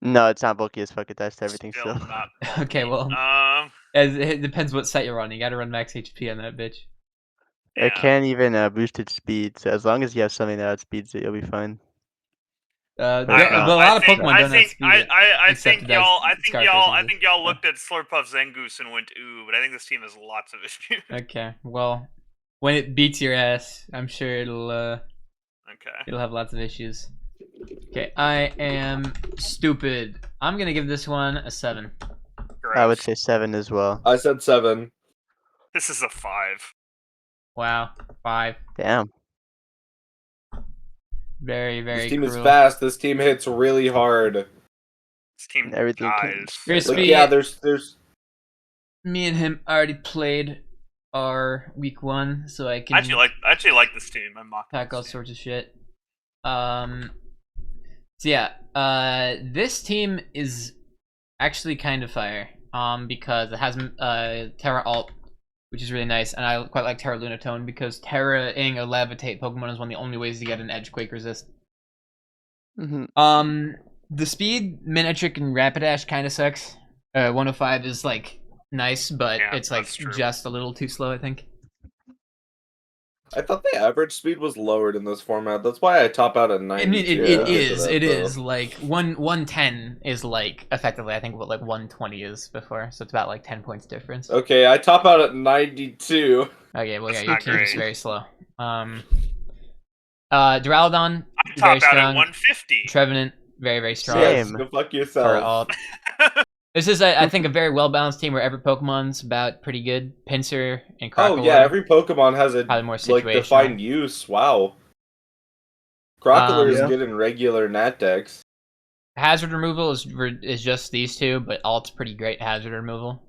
No, it's not bulky as fuck. It does to everything still still. not. Okay, well, Um, it depends what set you're on. You gotta run max HP on that bitch. yeah. It can't even boost its speed, so as long as you have something that outspeeds it, you'll be fine. But I don't know. a lot of think- Pokemon don't outspeed it. I except think it does y'all. I think Scarface y'all. I and think y'all looked at Slurpuff Zangoose and went ooh, but I think this team has lots of issues. Okay, well, when it beats your ass, I'm sure it'll Okay. have lots of issues. Okay, I am stupid. I'm gonna give this one a 7. I would Gross. say 7 as well. I said 7. This is a 5. Wow, 5. Damn. Very, very This team is cruel. fast. This team hits really hard. This team Everything dies. Here's Like, speed. yeah, there's. Me and him already played our week 1, so I can I actually like this team. I'm mocking pack this all team. sorts of shit. So yeah, this team is actually kind of fire. Because it has Terra Alt, which is really nice, and I quite like Terra Lunatone because Terra-ing a Levitate Pokemon is one of the only ways to get an Edge Quake resist. Mm-hmm. The speed, Minitrick, and Rapidash kind of sucks. 105 is like nice, but Yeah, it's like that's true. just a little too slow, I think. I thought the average speed was lowered in this format. That's why I top out at 90. I mean, it is like 110 is like effectively I think what like 120 is before, so it's about like 10 points difference. Okay, I top out at 92. Okay, well yeah, That's your not team is great. very slow. Duraludon, I very top out at strong. 150. Trevenant, very very strong. Same. Go fuck For yourself. alt. This is, I think, a very well-balanced team where every Pokemon's about pretty good. Pinsir and Oh Crocodile. yeah, every Pokemon has a Probably more like situational. defined use. Wow. Crocodile is Yeah. good in regular Nat decks. Hazard removal is just these two, but Alt's pretty great hazard removal.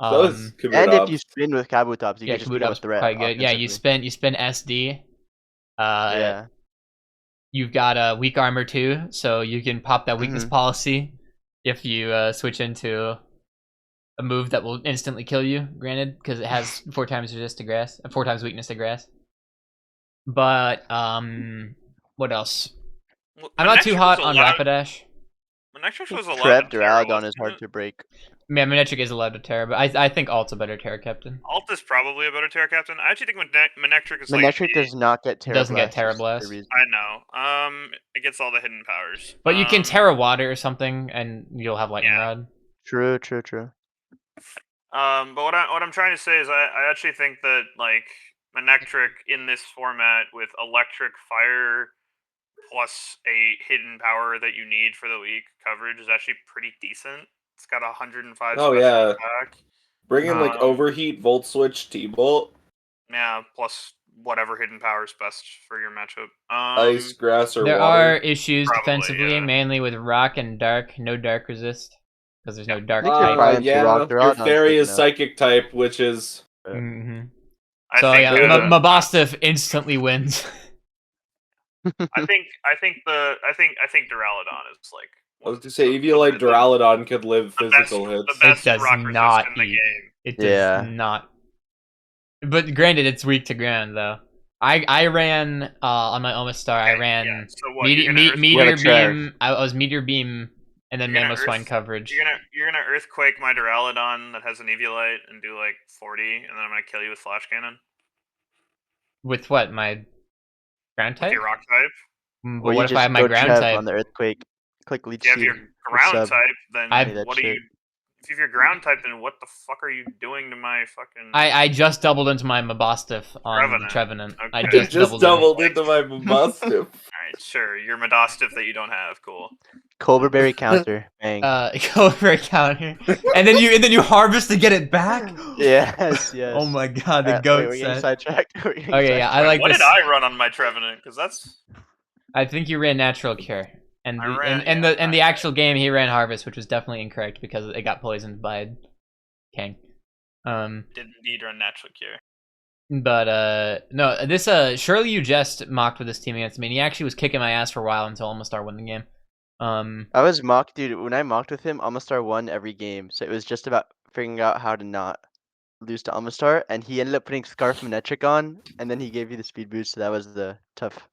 So is And if you Kabutops. spin with Kabutops, you Yeah, can just become a Kabutop's threat. quite good. Yeah, you spin SD. Yeah. You've got a weak armor too, so you can pop that weakness policy if you switch into a move that will instantly kill you. Granted, because it has 4 times resist to grass, 4 times weakness to grass. But what else? Well, I'm not too Manectric hot was on allowed- Rapidash. Manectric was allowed Trap to Terra, Duraludon is wasn't hard it? to break. Yeah, Manectric is allowed to Terra, but I think Alt's a better Terra captain. Alt is probably a better Terra Captain. I actually think Manectric is Manectric like does not get Terra Doesn't get Blast, Terra is the Blast. reason. I know. It gets all the hidden powers. But you can Terra Water or something, and you'll have Lightning yeah. Rod. True. But what I'm trying to say is I actually think that like Manectric in this format with electric, fire, plus a hidden power that you need for the weak coverage is actually pretty decent. It's got 105 Oh, special yeah. attack. Bring in like Um, Overheat, Volt Switch, T-Bolt, Yeah, plus whatever hidden power is best for your matchup. Ice, Grass, or There Water. are issues Probably, defensively, yeah. mainly with Rock and Dark. No Dark resist, because there's no Dark I think you're type. fine. Yeah, Rock, your Duraludon's Fairy is picking up. Psychic type, which is... Mm-hmm. I So think, yeah, Mabosstiff instantly wins. I think Duraludon is like I was to say, Eviolite Duraludon could live the physical best, hits. the best It does rock not resist in the eat. game. It does Yeah. not. But granted, it's weak to ground though. I ran on my Omastar. I Okay, ran yeah. So what? You're gonna Meteor What a trash. Beam. I was Meteor Beam and then You're gonna Mamoswine Earth- coverage. You're gonna Earthquake my Duraludon that has an Eviolite and do like 40, and then I'm gonna kill you with Flash Cannon. With what? My ground With type? your Rock type. But Or you what if just I have my go ground Trev type? on the Earthquake. Click Leech If you have Seed. your ground sub. type, then I've- that what are shit. you? If you have your ground type, then what the fuck are you doing to my fucking? I just doubled into my Mabosstiff on the Trevenant. Trevenant. I Okay. just doubled in. into my Mabosstiff. Alright, sure. Your Madastiff that you don't have. Cool. Cobra Berry counter. Bang. Go for a counter, and then you harvest to get it back. Yes. Oh my god, the Wait, goat we're getting set. sidetracked. We're getting Okay, yeah, I Wait, like what this. did I run on my Trevenant? Because that's I think you ran Natural Cure, and I the ran- and yeah, the I- actual game he ran Harvest, which was definitely incorrect because it got poisoned by King. did indeed run Natural Cure. But no, this surely you just mocked with this team against me, and he actually was kicking my ass for a while until Almastar won the game. I was mocked, dude. When I mocked with him, Amistar won every game. So it was just about figuring out how to not lose to Amistar. And he ended up putting Scarf Manectric on, and then he gave you the speed boost. So that was the tough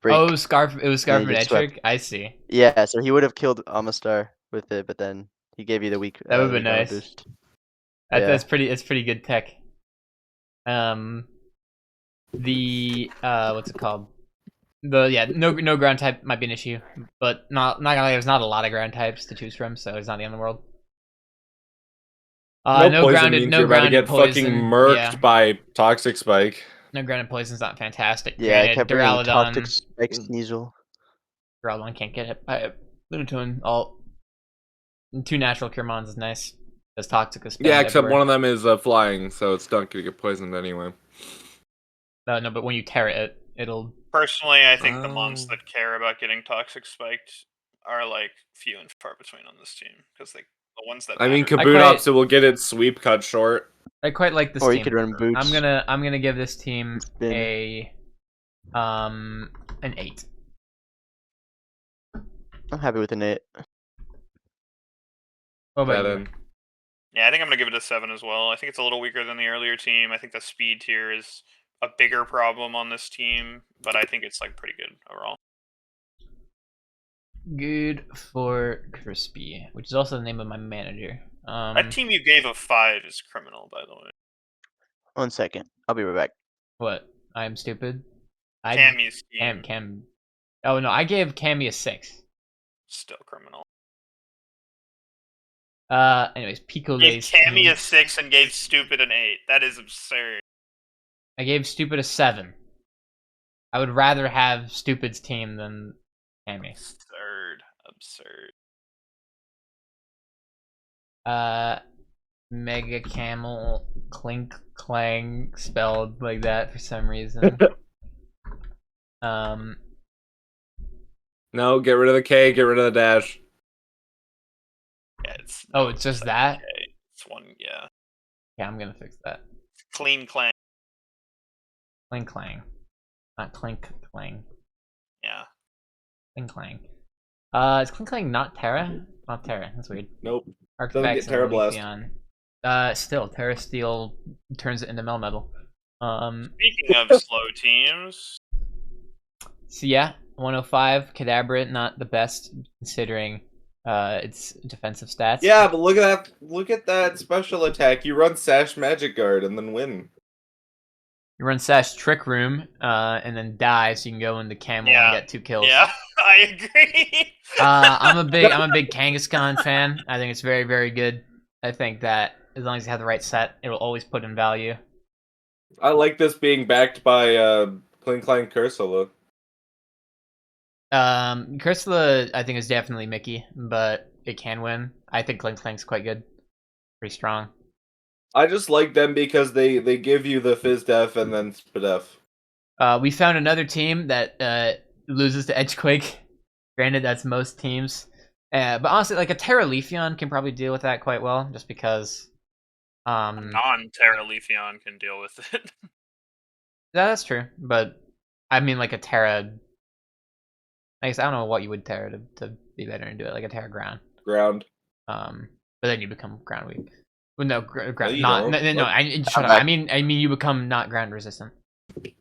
break. Oh, Scarf! It was Scarf Yeah, he gets swept. Manectric. I see. Yeah, so he would have killed Amistar with it, but then he gave you the weak. That would've the been weak armor nice. Boost. That's Yeah. pretty. It's pretty good tech. The what's it called? No ground type might be an issue, but not gonna lie, there's not a lot of ground types to choose from, so it's not the end of the world. No poison grounded, means no you're about to grounded get poison. fucking murked Yeah, by Toxic Spike. no grounded poison's not fantastic. Yeah, I Granted, kept bringing Duraludon, Toxic Spike Sneasel. Duraludon can't get hit by Lunatone. All 2 natural Curemons is nice. As toxic as Yeah, except one of them is flying, so it's not gonna get poisoned anyway. No, but when you tear it, it'll. Personally, I think the mons Oh. that care about getting Toxic Spiked are like few and far between on this team because the ones that I mean, matter- Kabutops, it will get its sweep cut short. I quite like this Or team. you could run boots. I'm gonna give this team Spin. an 8. I'm happy with an 8. What about That you? in. Yeah, I think I'm gonna give it a 7 as well. I think it's a little weaker than the earlier team. I think the speed tier is a bigger problem on this team, but I think it's like pretty good overall. Good for Crispy, which is also the name of my manager. That team you gave a 5 is criminal, by the way. 1 second. I'll be right back. What? I'm stupid. Cammy's team Cam. Oh no, I gave Cammy a 6. still criminal. Anyways, Pico Gave Lace. Cammy team. a 6 and gave Stupid an 8. That is absurd. I gave Stupid a 7. I would rather have Stupid's team than Cammy. Absurd. Mega Camel Clink Clang spelled like that for some reason. No, get rid of the K, get rid of the dash. Yeah, it's Oh, it's just that? okay. It's one. Yeah. Yeah, I'm gonna fix that. Clean clang. Clink Clang. Not Clink Clang. Yeah. Clink Clang. Is Clink Clang not Terra? Not Terra, that's weird. Nope. Artifacts get Terra and Blast. Leafeon. Still, Terra Steel turns it into Melmetal. Speaking of slow teams, So yeah, 105, Kadabra, not the best considering its defensive stats. Yeah, but look at that! Look at that special attack. You run Sash Magic Guard and then win. You run Sash Trick Room, and then die so you can go into Camel Yeah. and get 2 kills. yeah, I agree. I'm a big Kangaskhan fan. I think it's very, very good. I think that as long as you have the right set, it will always put in value. I like this being backed by Clink Clank Cursula. Cursula, I think, is definitely Mickey, but it can win. I think Clink Clank's quite good. Pretty strong. I just like them because they give you the FizzDef and then SpDef. We found another team that loses to Edgequake. Granted, that's most teams. But honestly, like a Terra Leafeon can probably deal with that quite well, just because. Non-Terra Leafeon can deal with it. Yeah, that's true. But I mean, like a Terra. I guess I don't know what you would Terra to be better and do it, like a Terra Ground. Ground. But then you become ground weak. Well, no, ground. you Not don't. no. Shut up. back. I mean, you become not ground resistant.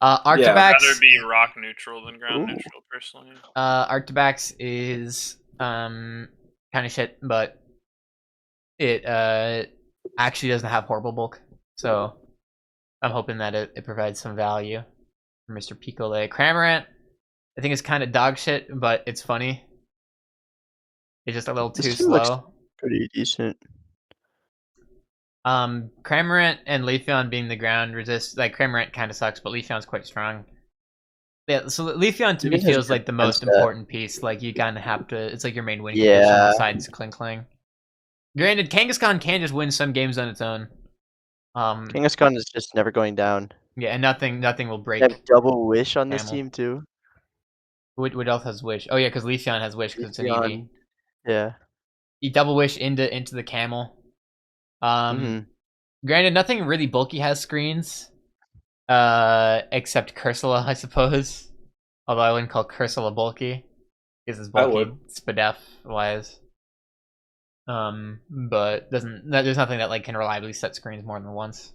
I'd Arctibax. rather be rock neutral than ground Ooh. neutral, personally. Arctibax is kind of shit, but it actually doesn't have horrible bulk, so I'm hoping that it provides some value for Mr. Picolet. Cramorant, I think it's kind of dog shit, but it's funny. It's just a little too This team looks- slow. Pretty decent. Cramorant and Leafeon being the ground resist, like Cramorant kind of sucks, but Leafeon's quite strong. Yeah, so Leafeon to me Leafeon has feels like the good most defense stat. important piece. Like you kind of have to. It's like your main winning Yeah. condition besides Clink Clang. Granted, Kangaskhan can just win some games on its own. Kangaskhan is just never going down. Yeah, and nothing will break. They have double wish on this Camel. team too. What else has Wish? Oh yeah, because Leafeon has Wish because it's an EV. Leafeon. Yeah. You double Wish into the Camel. Mhm. Granted, nothing really bulky has screens, except Cursula, I suppose. Although I wouldn't call Cursula bulky, because it's I bulky would. SpDef wise. But there's nothing that like can reliably set screens more than once.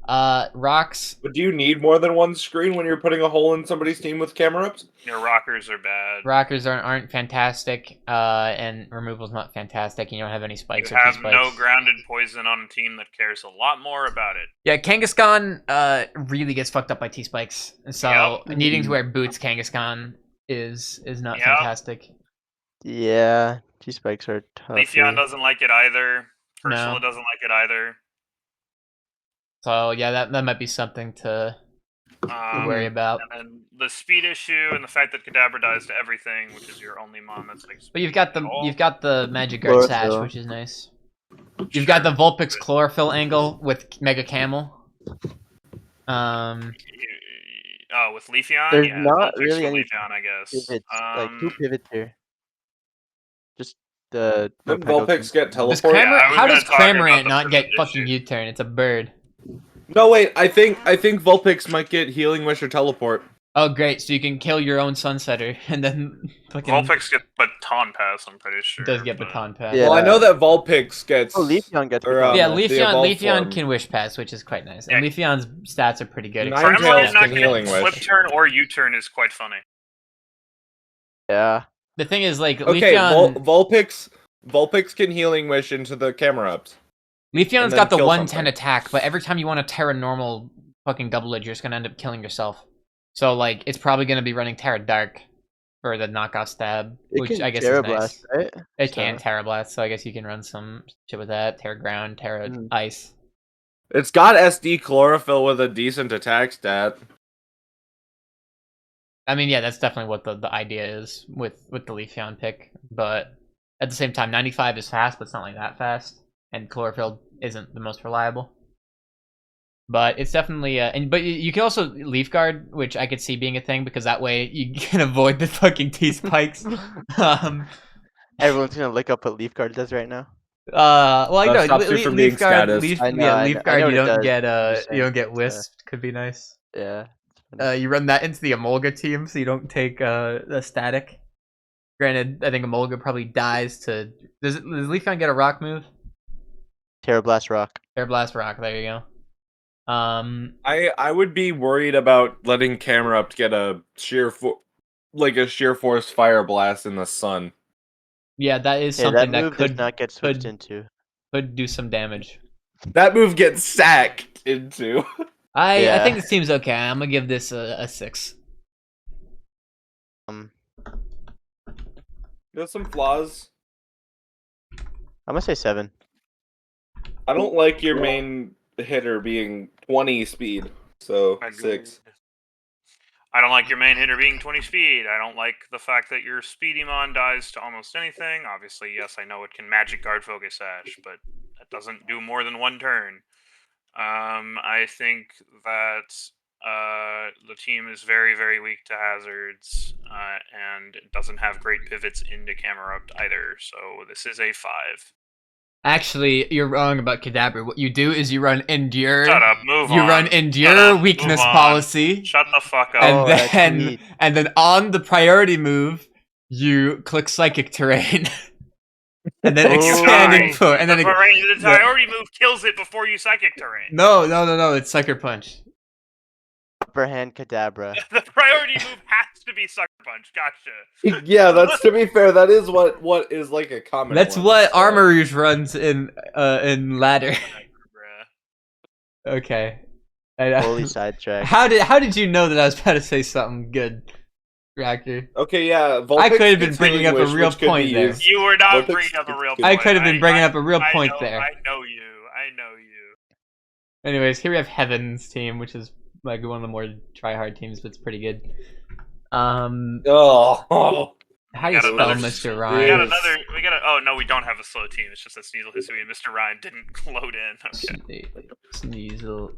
Rocks. But do you need more than one screen when you're putting a hole in somebody's team with camera ups? Your rockers are bad. Rockers aren't fantastic, and removal's not fantastic. You don't have any spikes You or have T-spikes. no grounded poison on a team that cares a lot more about it. Yeah, Kangaskhan really gets fucked up by T-spikes. So Yep. needing to wear boots Kangaskhan is not Yep. fantastic. Yeah. T-spikes are tough. Leafeon doesn't like it either. No. Ursula doesn't like it either. So yeah, that might be something to worry about. And then the speed issue and the fact that Kadabra dies to everything, which is your only mon that's like. But you've got the Magic Guard Chlorophyll. Sash, which is nice. You've got the Vulpix Chlorophyll angle with Mega Camel. With Leafeon, There's yeah, not Vulpix really for any Leafeon, I guess. Pivots. Like 2 pivots here. Just the. Didn't Peggle Vulpix get Does teleported? Cramor- I was how gonna does talk about Cramorant the not get pivot fucking issue. U-turn? It's a bird. No, wait. I think Vulpix might get Healing Wish or Teleport. Oh great, so you can kill your own Sunsetter and then fucking Vulpix get Baton Pass, I'm pretty sure. does get but- Baton Pass. Yeah. Well, I know that Vulpix gets. Oh, Leafeon gets. or, Baton Yeah, Pass. the evolved Leafeon form. can Wish Pass, which is quite nice. Yeah. And Leafeon's stats are pretty good. Ninetales Cramorant not can getting Healing Flip Wish. Turn or U-Turn is quite funny. Yeah. The thing is, like, Okay, Leafeon, Vulpix can Healing Wish into the camera ups. Leafeon's then got the kill 110 something. attack, but every time you want to Terra normal fucking double edge, you're just gonna end up killing yourself. So, like, it's probably gonna be running Terra Dark for the knockoff stab, It which can I guess Terra is nice. Blast, right? It can So- Terra Blast, so I guess you can run some shit with that. Terra Ground, Terra Mhm. Ice. It's got SD Chlorophyll with a decent attack stat. I mean, yeah, that's definitely what the idea is with the Leafeon pick, but At the same time, 95 is fast, but it's not like that fast, and chlorophyll isn't the most reliable. But it's definitely but you can also leaf guard, which I could see being a thing because that way you can avoid the fucking T spikes. Everyone's gonna look up what Leaf Guard does right now. Well, I know stops you from being leaf guard, status. I know, I leaf know- I guard. know You what it don't does, get I'm just you don't saying get it's, wisp. Could be nice. Yeah. it's funny. You run that into the Emolga team, so you don't take the static. Granted, I think Emolga probably dies to. Does Leafeon get a rock move? Terra Blast Rock. Air Blast Rock. There you go. I would be worried about letting Camerupt get a sheer force fire blast in the sun. Yeah, that is Yeah, something that that move could does not get switched could- into. could do some damage. That move gets sacked into. I Yeah. think this team's okay. I'm gonna give this a 6. There's some flaws. I'm gonna say 7. I don't like your main hitter being 20 speed, so Agreed. 6. I don't like your main hitter being 20 speed. I don't like the fact that your Speedymon dies to almost anything. Obviously, yes, I know it can Magic Guard Focus Sash, but that doesn't do more than one turn. I think that the team is very, very weak to hazards, and it doesn't have great pivots into Camerupt either. So this is a 5. Actually, you're wrong about Kadabra. What you do is you run Endure. Shut up. Move on. You run Shut Endure up, weakness move on. policy. Shut the fuck up. And Oh, that's then neat. and then on the priority move, you click Psychic Terrain. And then Oh. expanding Die. foot. And then the priority move kills it before you Psychic Terrain. no, it's Sucker Punch. Upper hand Kadabra. The priority move has to be Sucker Punch. Gotcha. Yeah, that's to be fair. That is what is like a common. That's one, what so. Armor Rouge runs in ladder. Bruh. Okay. Holy sidetrack. How did you know that I was about to say something good, Racker? Okay, yeah. I could have been gets bringing Healing up a Wish, real which could be point there. used. You were not Vulpix bringing up a gets real good. point. I could have been bringing up a real I point know, there. I know you. I know you. Anyways, here we have Heaven's team, which is like one of the more try-hard teams, but it's pretty good. Oh. How do you got spell another- Mr. We Ryan? got another. We got a. Oh no, we don't have a slow team. It's just that Sneasel, Hisui, and Mr. Ryan didn't load in. Okay. Sneasel.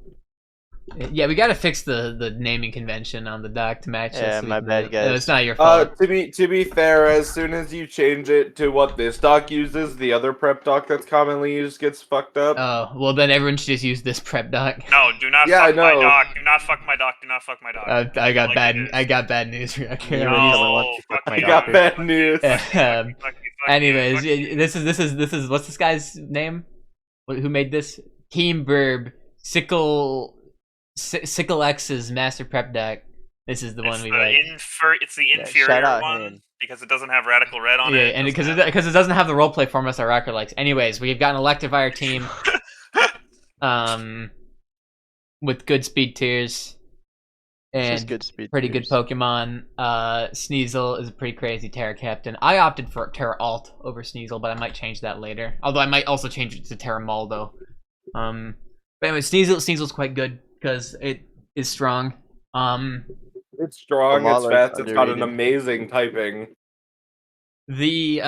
Yeah, we gotta fix the naming convention on the doc to match. Yeah, this my week. bad, No, guys. it's not your fault. To be fair, as soon as you change it to what this doc uses, the other prep doc that's commonly used gets fucked up. Oh, well then everyone should just use this prep doc. No, do not Yeah, I fuck my know. doc. Do not fuck my doc. Do not fuck my doc. I got Like bad. it is. I got bad news. Racker. No. No, fuck my I you. doc. got bad news. Um, Fuck you, Anyways, fuck you. this is what's this guy's name? Who made this? Team Burb Sickle X's Master Prep deck. This is the one It's we the like. it's the Yeah, inferior shout out one him. because it doesn't have Radical Red on Yeah, it. and doesn't because have- it doesn't have the roleplay format that Racker likes. Anyways, we've got an Electivire team, with good speed tiers It's just and good speed. pretty good tiers. Pokemon. Sneasel is a pretty crazy Terra Captain. I opted for Terra Alt over Sneasel, but I might change that later. Although I might also change it to Terra Maldo. But anyway, Sneasel's quite good because it is strong. It's strong, it's Kamala's fast, it's got an underrated. amazing typing. The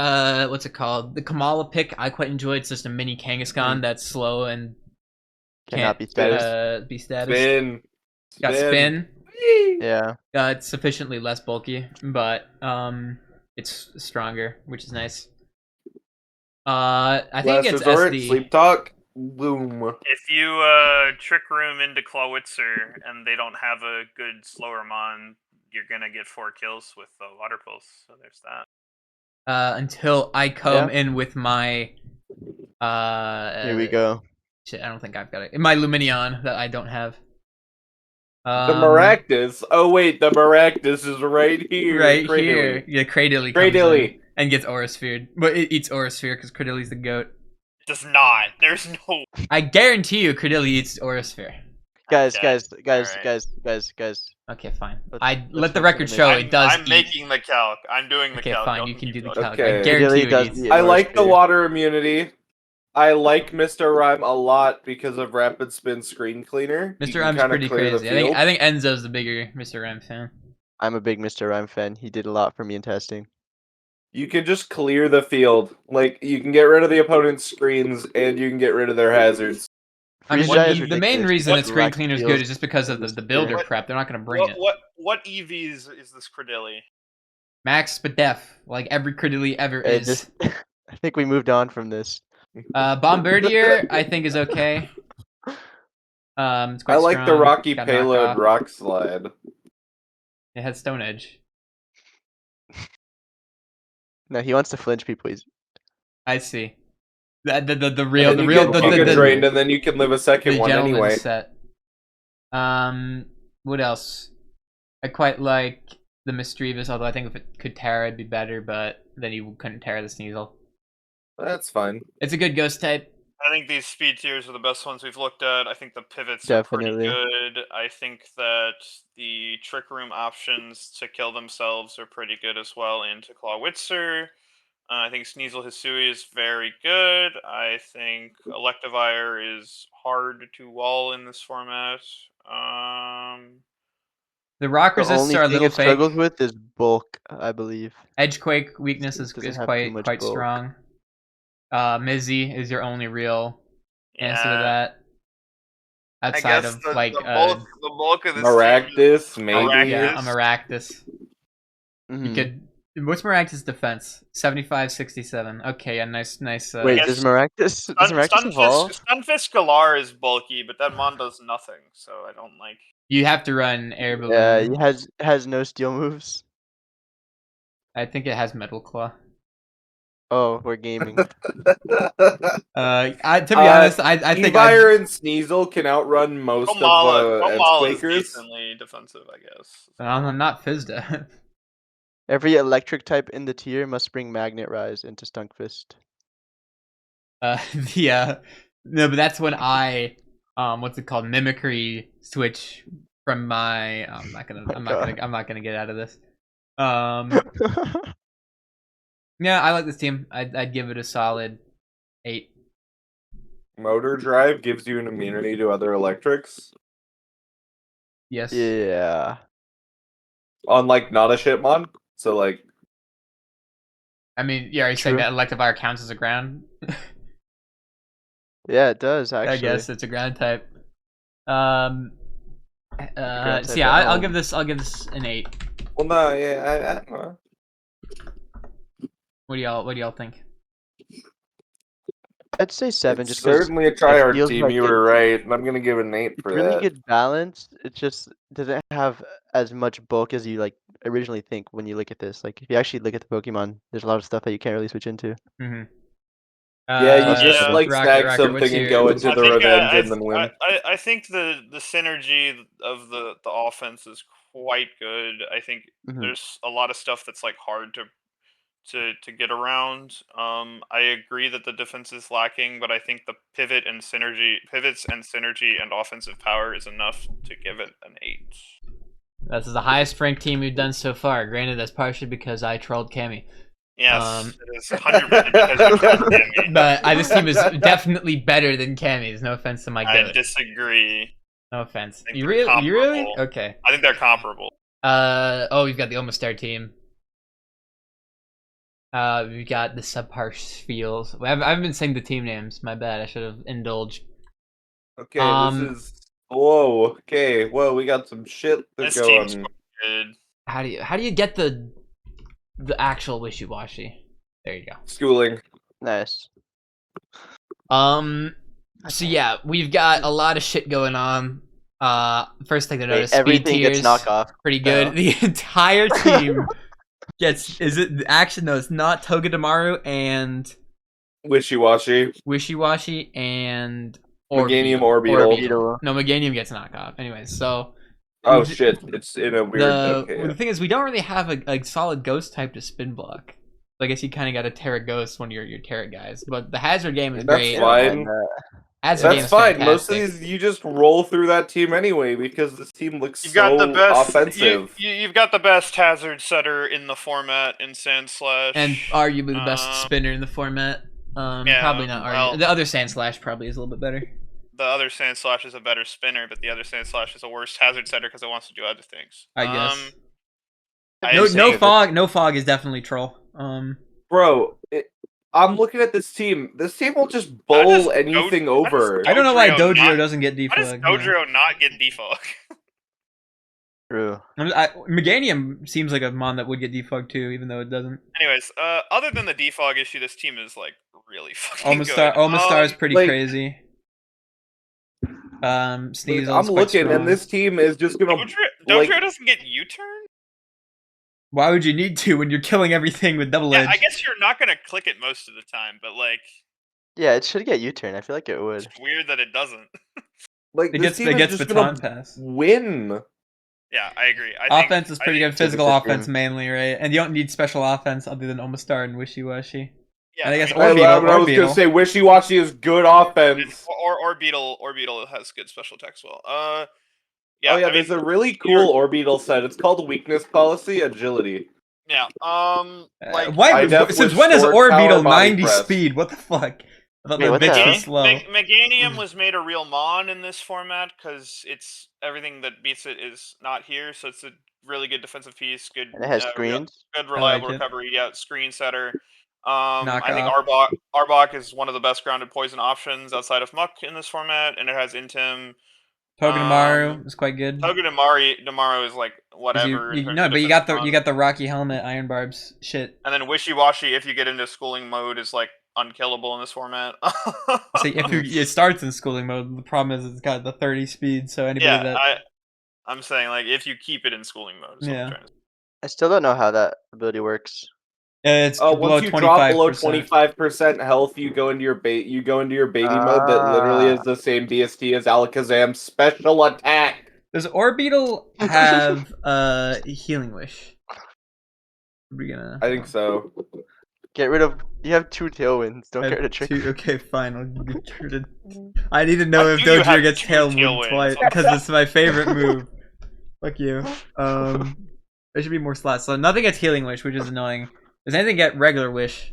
what's it called? The Kamala pick I quite enjoyed. It's just a mini Kangaskhan that's slow and Cannot be can't status. be status. Spin. Got spin. Yeah. It's sufficiently less bulky, but it's stronger, which is nice. I think Last it's resort, SD. sleep talk. Boom. If you Trick Room into Clawitzer and they don't have a good slower mon, you're gonna get 4 kills with the Water Pulse. So there's that. Until I come in with my Here we go. Shit, I don't think I've got it. My Luminion that I don't have. The Maractus. Oh wait, the Maractus is right here. Right Cradily. here. Yeah, Cradily comes in Cradily. and gets Aura Sphere. But it eats Aura Sphere because Cradilly's the goat. Does not. There's no. I guarantee you Cradilly eats Aura Sphere. Guys, Okay, guys. alright. Okay, fine. Let's- I let's let the look record at the show menu. it does I'm eat. making the calc. I'm doing the Okay, calc. fine. Don't You can do the keep calc. Okay. I guarantee Cradilly you does it eats. the I Aura like the Sphere. water immunity. I like Mr. Rhyme a lot because of Rapid Spin Screen Cleaner. You Mr. can Rhyme's kinda pretty clear the crazy. I field. think Enzo's the bigger Mr. Rhyme fan. I'm a big Mr. Rhyme fan. He did a lot for me in testing. You can just clear the field. Like, you can get rid of the opponent's screens, and you can get rid of their hazards. I mean, Freeze dry is the main ridiculous reason because that Screen lack Cleaner is field good is just because of the builder What- prep. They're not going to bring it. What EVs is this Credilli? Max but def, like every Credilli ever It is. just, I think we moved on from this. Bombardier, I think, is okay. It's quite I like the strong. Rocky Got Payload knockoff. Rock Slide. It has Stone Edge. No, he wants to flinch people. I see. The And real then the you real get the, Giga the, Drained, and then you can live a second the one gentleman's anyway. set. What else? I quite like the Mischievous, although I think if it could Terra, it'd be better, but then you couldn't Terra the Sneasel. That's fine. It's a good ghost type. I think these speed tiers are the best ones we've looked at. I think the pivots Definitely. are pretty good. I think that the trick room options to kill themselves are pretty good as well into Clawwitzer. I think Sneasel Hisui is very good. I think Electivire is hard to wall in this format. The rock The resists only are a thing little it struggles fake. with is bulk, I believe. Edgequake weakness is Doesn't have too quite much quite bulk. strong. Mizzy is your only real answer to Yeah, that. I Outside guess of the, like the bulk of this team Maractus, is maybe. yeah, Maractus. a Maractus. You Mhm. could what's Maractus defense? 75, 67. Okay, yeah, nice. Wait, Yes. does Maractus evolve? Stunfisk Galar is bulky, but that mon does nothing, so I don't like. You have to run air balloon. Yeah, he has no steel moves. I think it has Metal Claw. Oh, we're gaming. To be honest, I think Evire and Sneasel can outrun most of Komala the is Edgequakers. decently defensive, I guess. I'm not Fizda. Every electric type in the tier must bring Magnet Rise into Stunkfist. No, but that's when I what's it called, mimicry switch from my I'm not gonna get out of this. Yeah, I like this team. I'd give it a solid 8. Motor Drive gives you an immunity to other electrics. Yes. Yeah. On like not a Shitmon. So like I mean, yeah, are you saying True. that Electivire counts as a ground? Yeah, it does actually. I guess it's a ground type. ground So type yeah, at I'll home. give this an 8. well no, yeah, I don't know. What do y'all think? I'd say 7 It's just because certainly a tryhard feels team, like you it- were right. And I'm gonna give it an 8 for really that. good balance. It just doesn't have as much bulk as you like originally think when you look at this. Like if you actually look at the Pokemon, there's a lot of stuff that you can't really switch into. Mm-hmm. Yeah, you just yeah. like Rocket, snag something what's and your- go into I the think, revenge and then win. I think the synergy of the offense is quite good. I think Mhm. there's a lot of stuff that's like hard to get around. I agree that the defense is lacking, but I think the pivots and synergy and offensive power is enough to give it an 8. This is the highest ranked team we've done so far. Granted, that's partially because I trolled Cammy. Yes, it is 100% because you trust Cammy. But this team is definitely better than Cammy's. No offense to my I goat. disagree. No offense. think You they're really? You really? comparable. Okay. I think they're comparable. Oh, we've got the Omastar team. We've got the subpar feels. I haven't been saying the team names. My bad. I should have indulged. Okay, Um, this is whoa. Okay, whoa, we got some shit to This go team's on. good. How do you get the actual wishy-washy? There you go. Schooling. Nice. So yeah, we've got a lot of shit going on. First thing to notice, speed Everything tiers, gets knocked off. pretty good. No. The entire team gets. Is it actually no? It's not Togedemaru and Wishy-washy. Wishy-washy and Meganium Orbeetle. Orbeetle. No, Meganium gets knocked off. Anyways, so Oh d- shit, it's in a weird okay. the thing is, we don't really have a solid ghost type to spin block. So I guess you kind of got to Terra Ghost when you're Terra guys. But the Hazard game is That's great. fine. Hazard game That's is fine. fantastic. Most of these you just roll through that team anyway because this team looks You've so got the best. offensive. You've got the best hazard setter in the format in Sandslash. And arguably the best Um, spinner in the format. yeah, Probably not. well- The other Sandslash probably is a little bit better. the other Sandslash is a better spinner, but the other Sandslash is a worse hazard setter because it wants to do other things. I guess. I No say- fog. No fog is definitely troll. Bro, I'm looking at this team. This team will just How does bowl anything How does over. I don't know why Dodrio Dodrio not- doesn't get How does defog. Dodrio not get defog? True. Meganium seems like a mon that would get defogged too, even though it doesn't. Anyways, other than the defog issue, this team is like really fucking Omastar, good. Omastar is pretty like- crazy. Sneasel. I'm looking, and this team is just gonna. Dodrio doesn't get U-turn? Why would you need to when you're killing everything with double Yeah, edge? I guess you're not gonna click it most of the time, but like, Yeah, it should get U-turn. I feel like it would. it's weird that it doesn't. Like It this gets team is just baton gonna pass. win. Yeah, I agree. I think, Offense is pretty good. it's a Physical good offense team. mainly, right? And you don't need special offense other than Omastar and Wishy Washy. Yeah, and I guess mean, Orbeetle, I was Orbeetle. gonna say Wishy Washy is good offense. or Beetle has good special attack as well. Yeah, Oh yeah, I there's mean, a really cool Orbeetle set. It's called Weakness Policy Agility. yeah. Like Why? def Since with when is sword power Orbeetle body 90 press. speed? What the fuck? I thought Wait, that what the bitch hell? was slow. Meganium was made a real mon in this format because it's everything that beats it is not here, so it's a really good defensive piece. Good. And it has real- screens. good reliable it. recovery. Yeah, screen setter. I think Knockoff. Arbok is one of the best grounded poison options outside of Muck in this format, and it has Intim. Togedemaru is quite good. Togedemaru is like 'Cause whatever. in terms no, of but you got defensive the Rocky Helmet, Iron Barbs shit. and then Wishy Washy, if you get into schooling mode, is like unkillable in this format. See, if it starts in schooling mode, the problem is it's got the 30 speed, so anybody yeah, that I'm saying like if you keep it in schooling mode. Is what I'm Yeah. trying to say. I still don't know how that ability works. it's below Once you drop below 25%. 25% health, you go into your baby mode that literally is the same BST as Alakazam's special attack. Does Orbeetle have Healing Wish? We're gonna. I think so. Get rid of. You have 2 tailwinds. Don't I get rid have of trick. two- Okay, fine. I'll get rid of. I need to know Why if do you Dodrio have gets 2 Tailwind Tailwinds? twice because it's my favorite move. Fuck you. There should be more slots. So nothing gets Healing Wish, which is annoying. Does anything get regular Wish?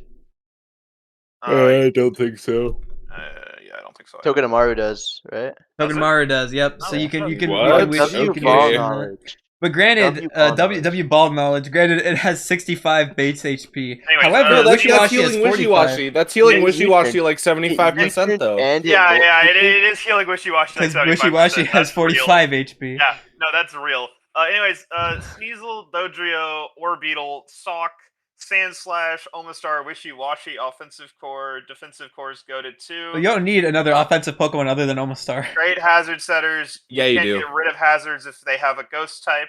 I don't think so. Yeah, I don't think so. Togedemaru does, right? Does it? Togedemaru does. Yep. So Oh, you can What? wish. W You can ball wish. knowledge. But granted, W ball W ball knowledge. Granted, it has 65 base HP. Anyways, However, no, that's Wishy-Washy has healing 45. Wishy-Washy. That's healing Yeah, Wishy-Washy U-turn. like 75% though. And it is healing Wishy-Washy. Because Like Wishy-Washy 75%. has That's real. 45 HP. Yeah, no, that's real. Anyways, Sneasel, Dodrio, Orbeetle, Sock, Sandslash, Omastar, Wishy-Washy, offensive core, defensive cores go to 2. But you don't need another offensive Pokemon other than Omastar. Great hazard setters. Yeah, you Can't do. get rid of hazards if they have a ghost type,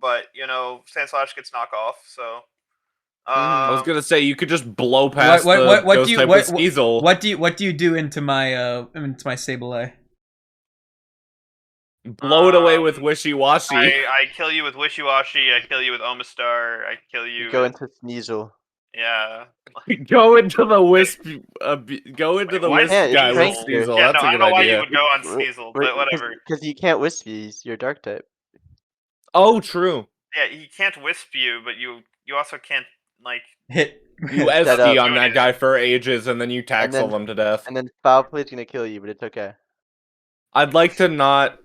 but Sandslash gets knockoff, so. I was gonna say you could just blow past What the do ghost you- type what- with Sneasel. What do you do into my Sableye? Blow it away with Wishy-Washy. I kill you with Wishy-Washy, I kill you with Omastar, I kill you. Go with, into Sneasel. yeah. Go into the wisp. Go into Wait, the why wisp is guy with Sneasel- Sneasel. Yeah, That's no, a I good don't know why you idea. would go on Sneasel, but whatever. Because you can't Wispies. You're Dark type. Oh, true. Yeah, he can't wisp you, but you also can't like. Hit. You Set SD up. on that guy for ages, and then you taxel him to death. And then Foul Play's gonna kill you, but it's okay. I'd like to not.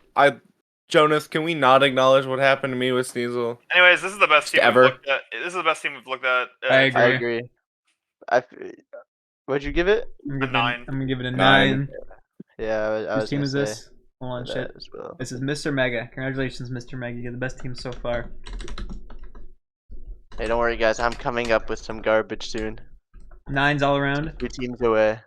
Jonas, can we not acknowledge what happened to me with Sneasel? Anyways, this is the best team Ever. we've looked at. This is the best team we've looked at. I agree. I agree. What'd you give it? I'm gonna 9. I'm gonna give it a 9. 9. Yeah, I Whose was team gonna is say this? Hold on, that shit. as well. This is Mr. Mega. Congratulations, Mr. Mega. You're the best team so far. Hey, don't worry, guys. I'm coming up with some garbage soon. 9s all around. 2 teams away.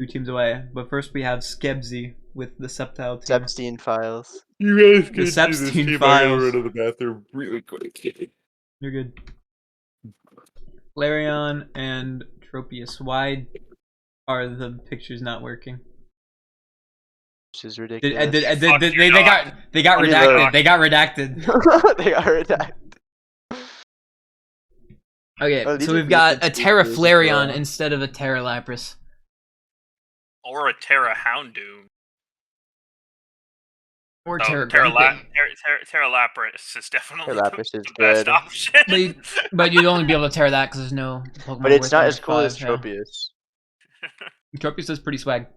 2 teams away. But first we have Skebzy with the Sceptile team. Epstein files. You guys The Sepstein files. the bathroom really quick. You're good. Flareon and Tropius. Why are the pictures not working? Which is ridiculous. They got What is redacted. that? They got redacted. They are attacked. Okay, Oh, these so are we've got a decent Terra features as Flareon well. instead of a Terra Lapras. Or a Terra Houndoom. Or Oh, Terra Terra Grunting. Terra Lapras is definitely Terra Lapras the is best good. option. But you'd only be able to Terra that because there's no Pokemon But it's worth not under as cool 5, as yeah. Tropius. Tropius is pretty swag.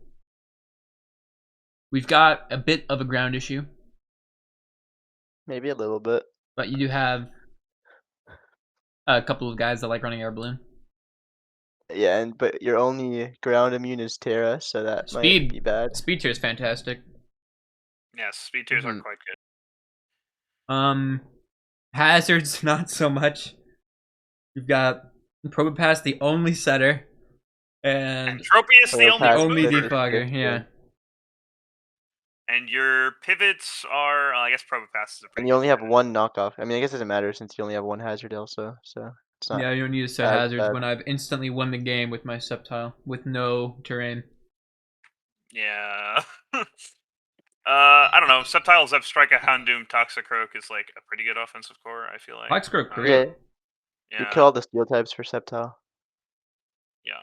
We've got a bit of a ground issue, Maybe a little bit. but you do have a couple of guys that like running air balloon. Yeah, but your only ground immune is Terra, so that Speed. might be bad. Speed tier is fantastic. Yes, speed tiers are Mhm. quite good. Hazards not so much. You've got Probopass, the only setter, and Tropius, the only Probopass, only Defogger. defogger. Yeah. And your pivots are, I guess Probopass is a pretty And you only good have pivot. one knockoff. I mean, I guess it doesn't matter since you only have one hazard also, so it's not. Yeah, you don't need to set as hazards bad. when I've instantly won the game with my Sceptile with no terrain. Yeah. I don't know. Sceptile, Zebstrika, Houndoom, Toxicroak is like a pretty good offensive core, I feel like. Toxicroak, Uh, great. Yeah, Yeah. you kill all the steel types for Sceptile. Yeah.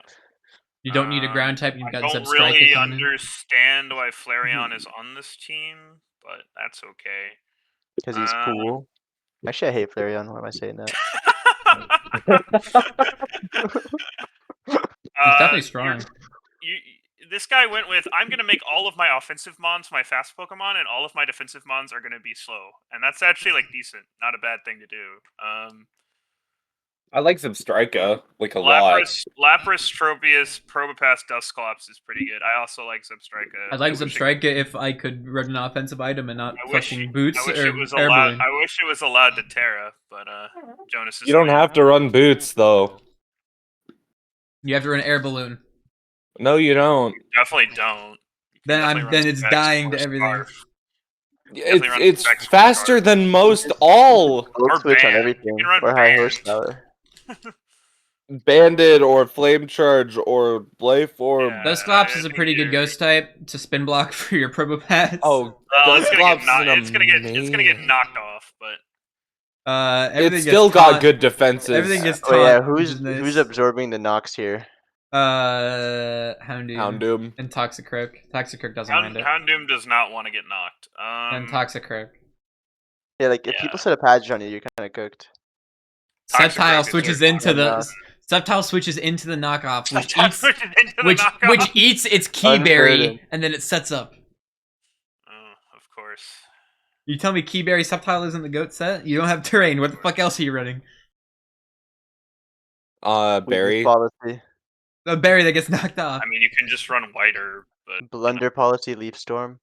You don't need a ground type. You've I got don't Zebstrika really coming in. understand why Flareon is on this team, but that's okay. Because he's cool. Actually, I hate Flareon. Why am I saying that? He's definitely strong. This guy went with, I'm going to make all of my offensive mons my fast Pokemon, and all of my defensive mons are going to be slow. And that's actually, like, decent. Not a bad thing to do. I like Zebstrika, like a lot. Lapras, Tropius, Probopass, Dusclops is pretty good. I also like Zebstrika. I'd like Zebstrika if I could run an offensive item and not I wish- fucking boots I wish or it was air allowed. balloon. I wish it was allowed to Terra, but Jonas is. You don't winning. have to run boots though. You have to run air balloon. No, you don't. You definitely don't. You can Then definitely run it's Specs dying or to everything. Scarf. Definitely run It's Specs or faster Scarf. than most all. We'll Or switch on Band. everything. You can run Or high Band. horsepower. Banded or Flame Charge or Blayth or Yeah. Dusclops I is a think pretty good you're- ghost type to spin block for your Probopass. oh, It's gonna Dusclops get knocked. is an It's gonna get knocked off, but everything It's gets still got taunt- good defenses. Everything gets Oh yeah, taunt, which who's is nice. who's absorbing the knocks here? Houndoom Houndoom. and Toxicroak. Toxicroak doesn't mind it. Houndoom does not want to get knocked. And Toxicroak. Yeah, like if Yeah. people set a patch on you, you're kind of cooked. Toxicroak Sceptile is switches weird. into the Yeah. Sceptile switches into the knockoff, which Sceptile eats switches into the knockoff. which eats its Keyberry, Unburdened. and then it sets up. Oh, of course. You tell me Keyberry Sceptile isn't the goat set? You don't have terrain. What the fuck else are you running? Berry. Policy. A berry that gets knocked off. I mean, you can just run Whiter, but Blunder policy, Leaf Storm.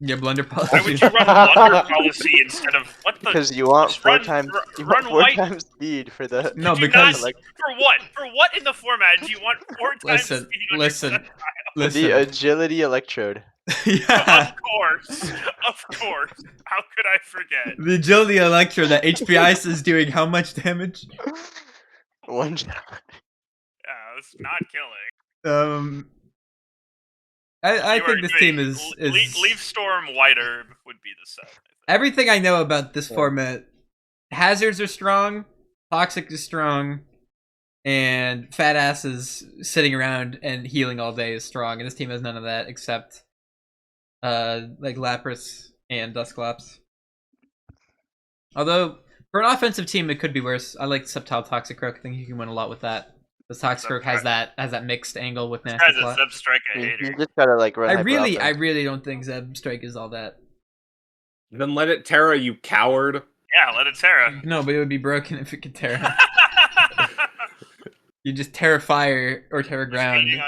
Yeah, blunder why policy. would you run Blunder Policy instead of what the? Because you want just four run- times ru- you run want four white. times speed for the No, Do you because not- For what? For what in the format do you want 4 times listen, speed on your listen, Sceptile? listen. the agility electrode. Yeah, Of course. How could I forget? the agility Electro that HP Ice is doing how much damage? One shot. Yeah, it's not killing. I You think are this doing team is Leaf Storm Whiter would be the set. I think. everything I know about this format. Hazards are strong, Toxic is strong, and Fat Asses sitting around and healing all day is strong. And this team has none of that except like Lapras and Dusclops. Although for an offensive team, it could be worse. I like Sceptile Toxicroak. I think you can win a lot with that. The Toxicroak has that mixed angle with Nasty Guys, Plot. it's Zebstrika You hater. just gotta like run. I hyper really offense. don't think Zeb Strike is all that. Then let it Terra, you coward. Yeah, let it Terra. No, but it would be broken if it could Terra. You just Terra Fire or Terra Ground. He's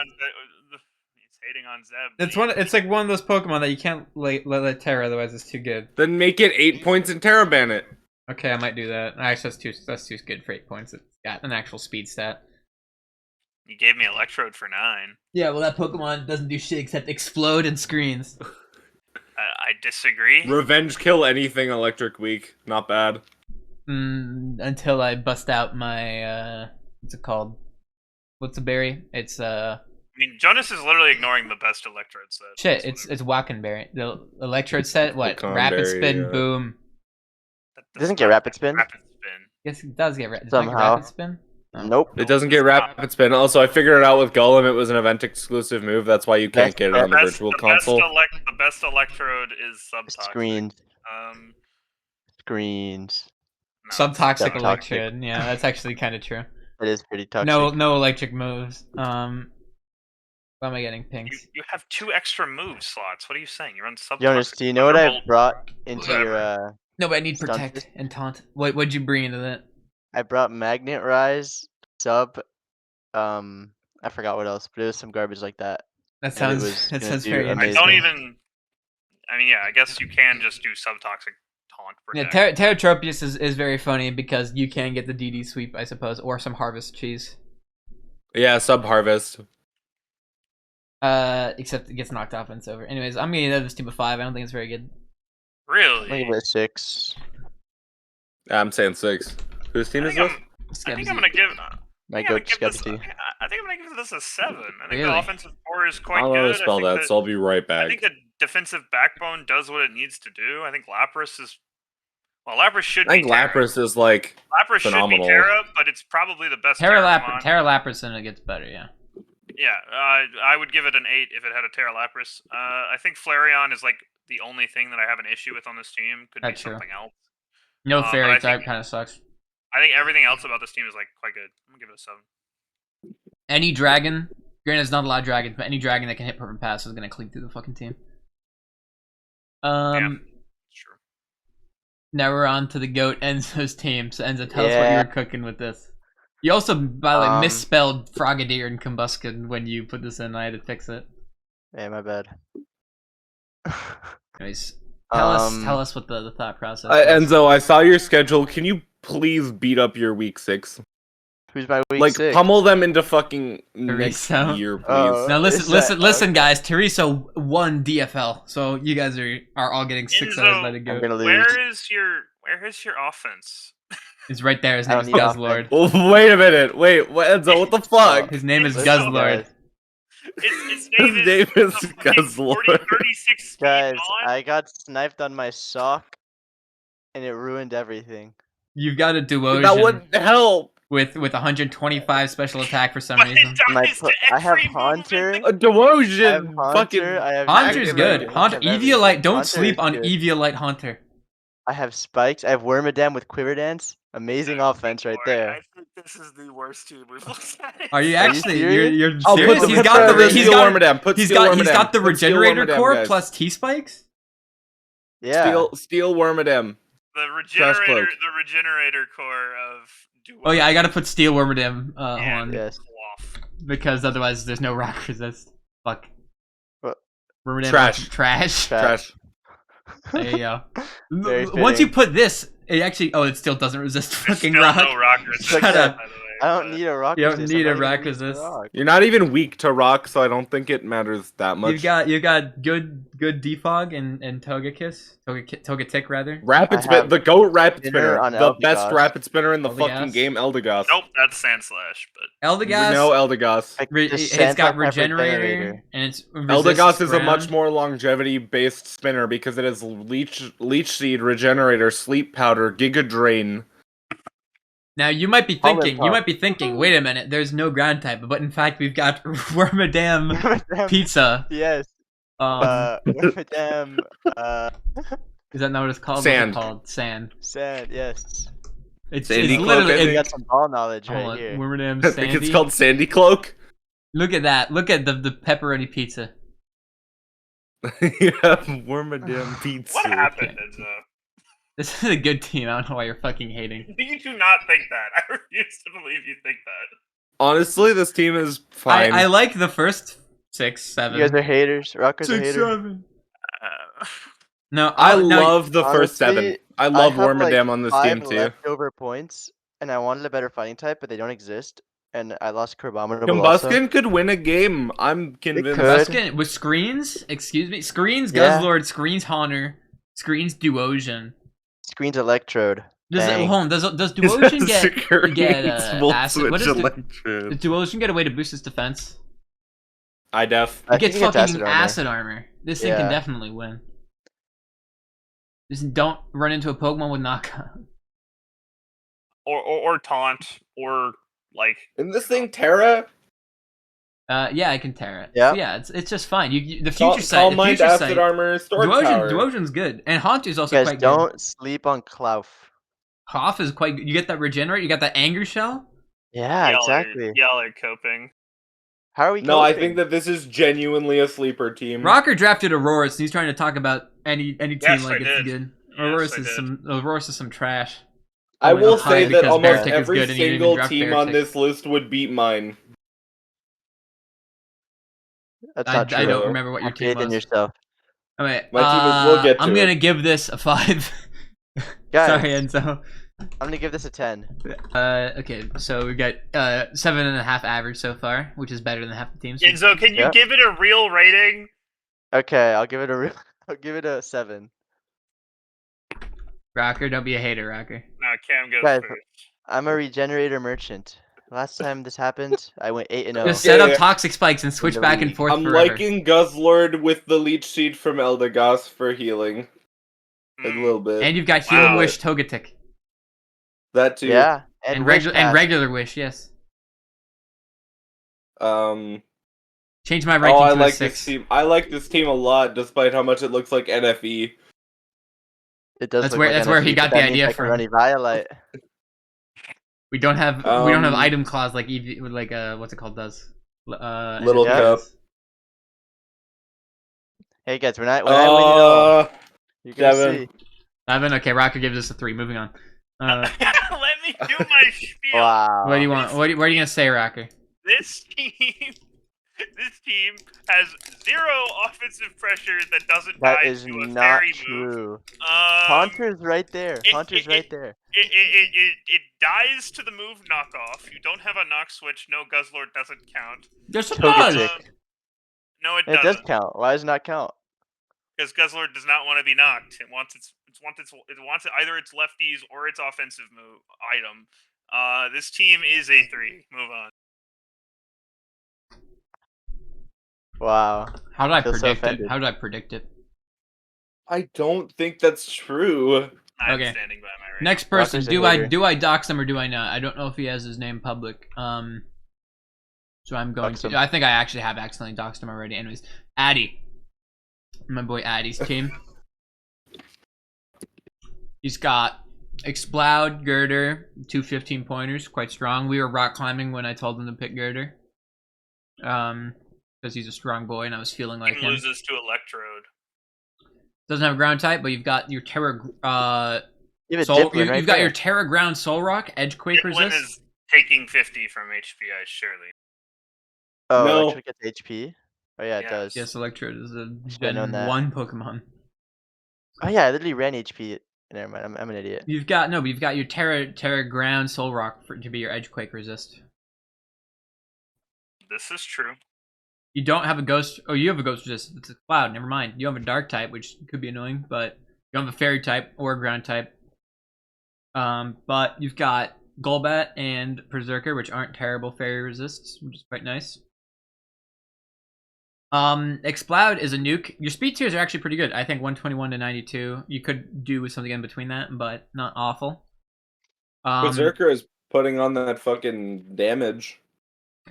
hating on Zeb. It's like one of those Pokemon that you can't let Terra, otherwise it's too good. Then make it 8 points and Terra ban it. Okay, I might do that. Actually, that's too good for 8 points. It's got an actual speed stat. You gave me Electrode for 9. Yeah, well, that Pokemon doesn't do shit except explode and screens. I disagree. Revenge kill anything electric weak. Not bad. Until I bust out my what's it called? What's the berry? It's I mean, Jonas is literally ignoring the best Electrode set. shit. That's It's Wackenberry. The Electrode set. What? Conberry, Rapid Spin. yeah. Boom. That It doesn't get rapid spin. Rapid Spin. Yes, it does get does it not get Somehow. Rapid Spin. Oh. Nope. It doesn't get rapid spin. Also, I figured it out with Golem. It was an event exclusive move. That's why you can't get it on the virtual console. The best Electrode is Subtoxic. Screens. Um, Screens. no. Subtoxic Subtoxic. Electrode. Yeah, that's actually kind of true. It is pretty toxic. No electric moves. Why am I getting pinks? You have 2 extra move slots. What are you saying? You run Subtoxic. Jonas, do you know what I Thunderbolt. brought into Whatever. your No, but I need Stunted. protect and taunt. What'd you bring into that? I brought Magnet Rise, Sub, I forgot what else, but it was some garbage like that. That And it sounds was that gonna sounds do very I amazing. don't interesting. even. I mean, yeah, I guess you can just do subtoxic taunt Yeah, protect. Terratropius is very funny because you can get the DD sweep, I suppose, or some harvest cheese. Yeah, sub harvest. Except it gets knocked off and it's over. Anyways, I'm gonna give this team a 5. I don't think it's very good. I'm gonna Really? give it a 6. I'm saying 6. Whose team I is think this? I think Skebzy. I'm gonna give. My I think I'm goat gonna give this. Skepti. I think I'm gonna give this a 7. I think Really? the offensive core is I quite don't know how good. to spell that, so I'll be right I think back. the defensive backbone does what it needs to do. I think Lapras is. Well, Lapras should I think be Terra. Lapras is like Lapras phenomenal. should be Terra, but it's probably the best Terra Pokemon. Lapras and it gets better, yeah. Yeah, I would give it an 8 if it had a Terra Lapras. I think Flareon is like the only thing that I have an issue with on this team. Could That's be true. something else. No but fairy I type think- kind of sucks. I think everything else about this team is like quite good. I'm gonna give it a 7. Any dragon, granted it's not a lot of dragons, but any dragon that can hit perfect pass is gonna clean through the fucking team. It's true. Now we're on to the GOAT Enzo's team. So Enzo, tell us what you Yeah. were cooking with this. You also, by the way, Um, misspelled Frogadier and Combuskin when you put this in. I had to fix it. Hey, my bad. Anyways, tell us what the thought process was. Enzo, I saw your schedule. Can you please beat up your week 6? Who's my week Like 6? pummel them into fucking next Teresa? year, please. Oh. Now Is that- listen, guys. Teresa won DFL, so you guys are all getting 6 out by the Enzo, GOAT. gonna lose. Where is your offense? It's right there. His I name don't is need Guzzlord. Oh, wait a minute. Wait, what, Enzo? What the fuck? His name is Listen, Guzzlord. guys. Its His name is a fucking Guzzlord. 36 speed Guys, taunt? I got sniped on my sock, and it ruined everything. You've got a That Duosion wouldn't help. with 125 special attack for some But reason. it My dies pl- to I have every movement Haunter. that- A Devotion. I have Haunter. Fucking. I have Haunter's active good. everything. Haunter, I have Eviolite. everything. Don't Haunter sleep is on good. Eviolite Haunter. I have spikes. I have Wormadam with Quiver Dance. Amazing offense right Boy, there. I think this is the worst team we've looked at. Are you Are you actually? serious? You're Oh, serious? put He's got the Steel he's got Wormadam. Put he's Steel got Wormadam. the Put Steel regenerator Wormadam, core guys. plus T spikes. Yeah. Steel Wormadam. The Trash regenerator, cloak. the regenerator core of Duo. Oh yeah, I gotta put Steel Wormadam Yeah. on Yes. Cloth. because otherwise there's no rock resist. Fuck. What? Wormadam Trash. Trash. Trash. There you go. Very Once you fitting. put this, it actually it still doesn't resist There's fucking still rock. no rock resist, Shut up. by the way, I don't but- need a rock. You don't resist. need I'm a not rock even weak to resist. rock. You're not even weak to rock, so I don't think it matters that much. You got good defog and Togetic rather. Rapid I spin, have the GOAT rapid Spinner spinner, on the best Eldegoss. rapid spinner in the Eldegoss. fucking game, Eldegoss. Nope, that's Sandslash, but Eldegoss. No Eldegoss. Like, It's just got Sandslash regenerator and it's Eldegoss is a much ground. more longevity-based spinner because it has Leech Seed, Regenerator, Sleep Powder, Giga Drain. Now you might be Pollen thinking, Puff. wait a minute, there's no ground type, but in fact we've got Wormadam Pizza. Yes. Wormadam. Is that not what it's called? Sand. What's it called? Sand. Sand. Yes. It's Sandy Cloak, literally I We think. got some ball knowledge hold right on, here. Wormadam I think it's Sandy. called Sandy Cloak. Look at that. Look at the pepperoni pizza. Yeah, Wormadam Pizza. what happened, Enzo? This is a good team. I don't know why you're fucking hating. You do not think that. I refuse to believe you think that. Honestly, this team is fine. I like the first 6, 7. You guys are haters. Rockers are 6, haters. 7. Uh, No, I no, love the first honestly, 7. I love have, Wormadam like, on this 5 team too. leftover points, and I wanted a better fighting type, but they don't exist. And I lost Crabominable also. Combuskin could win a game. I'm convinced. could. Combuskin with screens? Excuse me? Screens Yeah. Guzzlord, screens Haunter, screens Duosion. Screens Electrode. Does it, Bang. hold on, does Duosion get Volt acid? What switch is electrode. does Duosion get a way to boost his defense? I def. I It gets think fucking armor. acid armor. This thing can Yeah. definitely win. Just don't run into a Pokemon with knockout. or taunt, or like In this thing, Terra. Yeah, I can tear it. Yeah. So yeah, it's just fine. The Calm future sight. The Mind, future acid sight. armor, storage power. Duosion's good, and Haunter's also You guys quite don't good. sleep on Klawf. Hoff is quite good. You get that regenerate. You got that anger shell. Yeah, exactly. Y'all are coping. How are we No, I coping? think that this is genuinely a sleeper team. Rocker drafted Auroras, and he's trying to talk about any team Yes, like I it's did. good. Yes, I did. Auroras is some trash. I Only will high say that because almost Beartic is every good and you didn't even single draft team on Beartic. this list would beat mine. That's I not true. don't remember what your Have team faith in was. yourself. Okay, My team is- we'll get I'm to gonna it. give this a 5. Guys. Sorry, Enzo. I'm gonna give this a 10. Okay, so we got 7.5 average so far, which is better than half the teams. Enzo, can you Yep. give it a real rating? Okay, I'll give it a 7. Rocker, don't be a hater, Rocker. No, Cam goes Guys, first. I'm a regenerator merchant. Last time this happened, I went 8-0. Just set up Yeah. toxic spikes and switch the back and league. forth I'm forever. liking Guzzlord with the leech seed from Eldegoss for healing. A Hmm. little bit. And you've got Healing Wow. Wish Togetic. That too. Yeah, And, Wish and Pass. regular Wish, yes. Change my ranking Oh, I to a like 6. this team. I like this team a lot, despite how much it looks like NFE. It does That's look where- like that's where he NFE, got but the that means idea I can from. run Eviolite. We don't have item Um, clause like what's it called does. Little Yeah. Cup. Hey guys, when I win it all, you're gonna Devin. see. Evan, okay, Rocker gives us a 3. Moving on. Let me do my spiel. Wow. What do you want? What are you gonna say, Rocker? This team has 0 offensive pressure that doesn't That die is to a not fairy move. true. Haunter's right there. Haunter's right there. It dies to the move knockoff. You don't have a knock switch. No, Guzzlord doesn't count. There's a Togetic. buzz. No, it It does doesn't. count. Why does it not count? Because Guzzlord does not want to be knocked. It wants either its lefties or its offensive move item. This team is a 3. Move on. Wow. How did I Feel so predict it? offended. How did I predict it? I don't think that's true. I'm Okay. standing by my rating. Next person, Rocker's a do I hater. dox him or do I not? I don't know if he has his name public. So I'm going Dox to. him. I think I actually have accidentally doxed him already. Anyways, Addy, my boy Addy's team. He's got Exploud, Girder, 2 15-pointers, quite strong. We were rock climbing when I told him to pick Girder. Because he's a strong boy and I was feeling like Team him. loses to Electrode. Doesn't have a ground type, but you've got your Terra. You have a Soul, Dipplin right you've got there. your Terra Ground Soul Rock, Edgequake Diplin resist. is taking 50 from HPI, surely. Oh, No. Electric gets HP? Oh yeah, it Yeah. does. Yes, Electrode is a Should've known Gen that. 1 Pokemon. Oh yeah, I literally ran HP. Never mind, I'm an idiot. You've got your Terra Ground Soul Rock to be your Edgequake resist. This is true. You don't have a Ghost. Oh, you have a Ghost resist. It's a Cloud. Never mind. You have a Dark type, which could be annoying, but you don't have a Fairy type or a Ground type. But you've got Golbat and Berserker, which aren't terrible Fairy resists, which is quite nice. Exploud is a nuke. Your speed tiers are actually pretty good. I think 121 to 92. You could do with something in between that, but not awful. Berserker is putting on that fucking damage.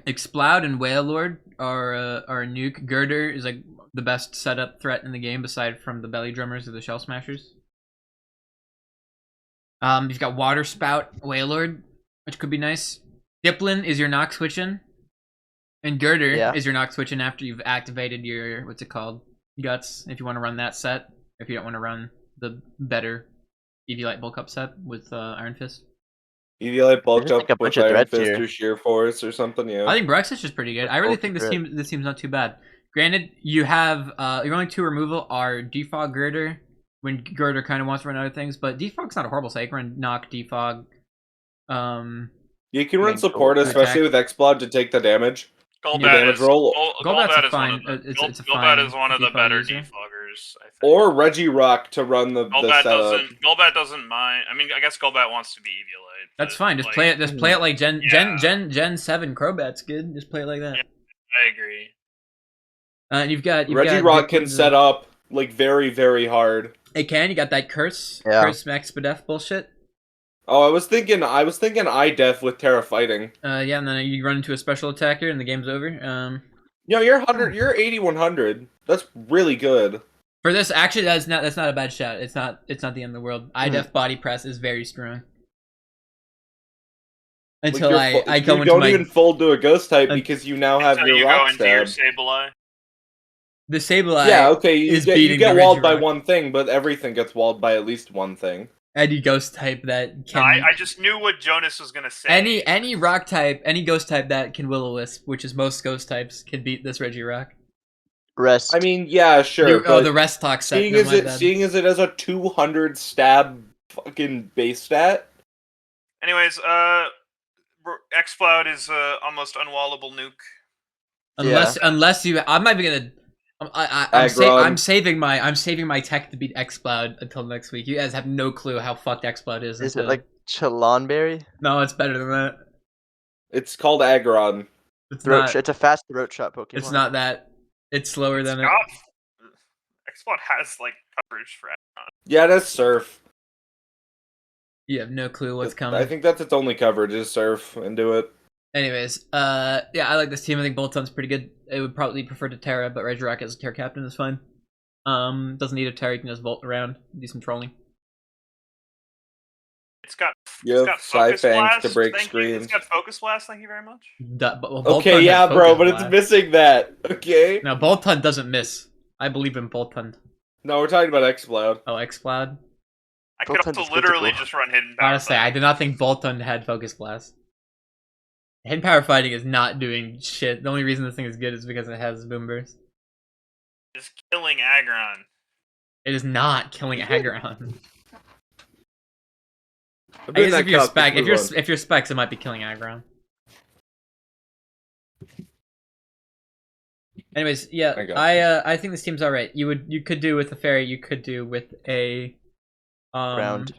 Exploud and Wailord are a nuke. Girder is like the best setup threat in the game, aside from the Belly Drummers or the Shell Smashers. You've got Water Spout, Wailord, which could be nice. Dipplin is your knock switching, and Girder Yeah. is your knock switching after you've activated your what's it called, Guts. If you want to run that set, if you don't want to run the better Eviolite Bulk Up set with Iron Fist. Eviolite bulked There's up like a with bunch of Iron threats Fist here. or Sheer Force or something, yeah. I think Bruxis is pretty good. I really Both think are this team's not too bad. Granted, you have your only 2 removal are Defog, Girder, when Girder kind of wants to run other things, but Defog's not a horrible set. You can run Knock, Defog. You can run Like, support, to especially with Exploud to take the damage. Golbat damage is roll. Golbat's Golbat a is fine- one of the, it's a Golbat fine is one of the defog better user. defoggers. I think. Or Regirock to run the setup. Golbat doesn't mind. I mean, I guess Golbat wants to be Eviolite. That's but, fine. Just like, play it. Just play it like Gen Yeah. Gen 7 Crobat's good. Just play it like that. Yeah. I agree. And you've got Regirock can Diplin's- set up like very, very hard. It can. You got that curse. Yeah. Curse Expedef bullshit. Oh, I was thinking iDef with Terra Fighting. Yeah, and then you run into a special attacker and the game's over. You know, you're 8100. That's really good. For this, actually, that's not a bad shot. It's not the end of the world. IDEF body press is very strong. Until Like, I you go into don't my even fold to a ghost type because you now have Until your you rock go into your stab. Sableye. the Sableye. Yeah, okay, you is get beating the walled by Regirock. one thing, but everything gets walled by at least one thing. any ghost type that No, can I just knew what Jonas was gonna say. any rock type, any ghost type that can Will-O-Wisp, which is most ghost types, can beat this Regirock. Rest. I mean, yeah, sure. Oh, but the rest talk set. seeing No, as my bad. it has a 200 stab fucking base stat. Anyways, Xcloud is almost unwallable nuke. Unless you, I'm not even gonna. Aggron. I'm saving my tech to beat Xcloud until next week. You guys have no clue how fucked Xcloud is. Is it like Chalonberry? No, it's better than that. It's called Aggron. It's Throat not. it's a fast throat shot Pokemon. It's not that. It's slower than it. Xcloud has like coverage for Aggron. Yeah, that's Surf. You have no clue what's coming. I think that's its only coverage is Surf and do it. Anyways, yeah, I like this team. I think Bolton's pretty good. I would probably prefer to Terra, but Regirock as a Terra captain is fine. Doesn't need a Terra, you can just Volt around, do some trolling. It's got Focus Blast to break thank screens. You. It's got Focus Blast, thank you very much. Okay, yeah, bro, but it's missing that. Okay. No, Bolton doesn't miss. I believe in Bolton. No, we're talking about Xcloud. Oh, Xcloud? I could Bolton's also literally critical. just run Hidden Power. Honestly, I did not think Bolton had Focus Blast. Hidden Power Fighting is not doing shit. The only reason this thing is good is because it has Boom Burst. Just killing Aggron. It is not killing Aggron. I'm I doing guess that if you're cup, spec, let's move if you're specs, it might be killing Aggron. Anyways, yeah, I got I think this team's alright. You could do with a fairy, you could do with a ground.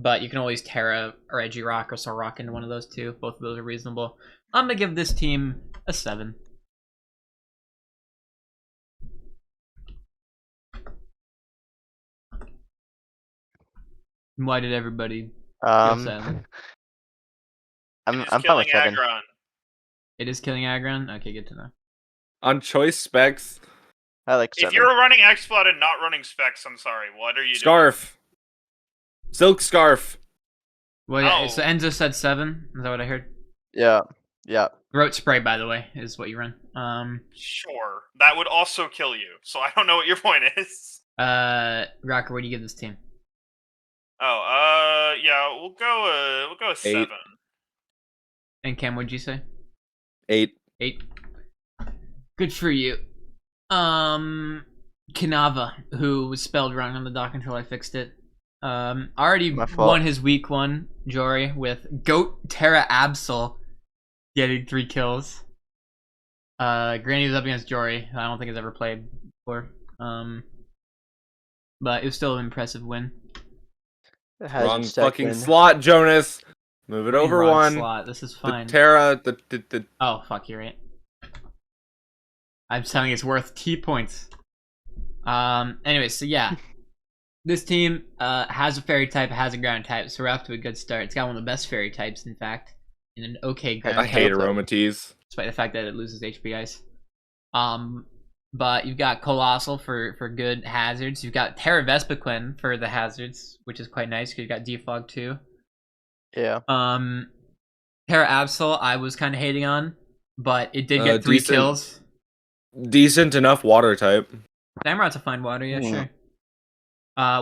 But you can always Terra or Regirock or Solrock into one of those two. Both of those are reasonable. I'm gonna give this team a 7. Why did everybody give 7? I'm It's fine killing with 7. Aggron. It is killing Aggron? Okay, good to know. On choice specs, I like 7. If you're running Xcloud and not running Specs, I'm sorry. What are you Scarf. Silk Scarf. Well, yeah, Oh. so Enzo said 7. Is that what I heard? Yeah. Yeah. Throat Spray, by the way, is what you run. doing? Sure. That would also kill you. So I don't know what your point is. Rocker, what do you give this team? Oh, yeah, we'll go a 7. And Cam, what'd you say? 8. 8. Good for you. Kanava, who was spelled wrong on the dock until I fixed it. Already My fault. won his week 1, Jory, with Goat Terra Absol getting 3 kills. Granny was up against Jory. I don't think he's ever played before. But it was still an impressive win. Wrong Stack fucking win. slot, Jonas. Move it over Wrong one. slot. This is The fine. Terra, the Oh, fuck, you're right. I'm telling you, it's worth T points. Anyway, so yeah. This team has a fairy type, has a ground type, so we're off to a good start. It's got one of the best fairy types, in fact, in an okay ground I type, hate Aromatisse. despite the fact that it loses HP ice. But you've got Colossal for good hazards. You've got Terra Vespiquen for the hazards, which is quite nice because you've got Defog too. Yeah. Terra Absol, I was kind of hating on, but it did get 3 decent. kills. Decent enough water type. Samurot's a fine water, yeah, sure.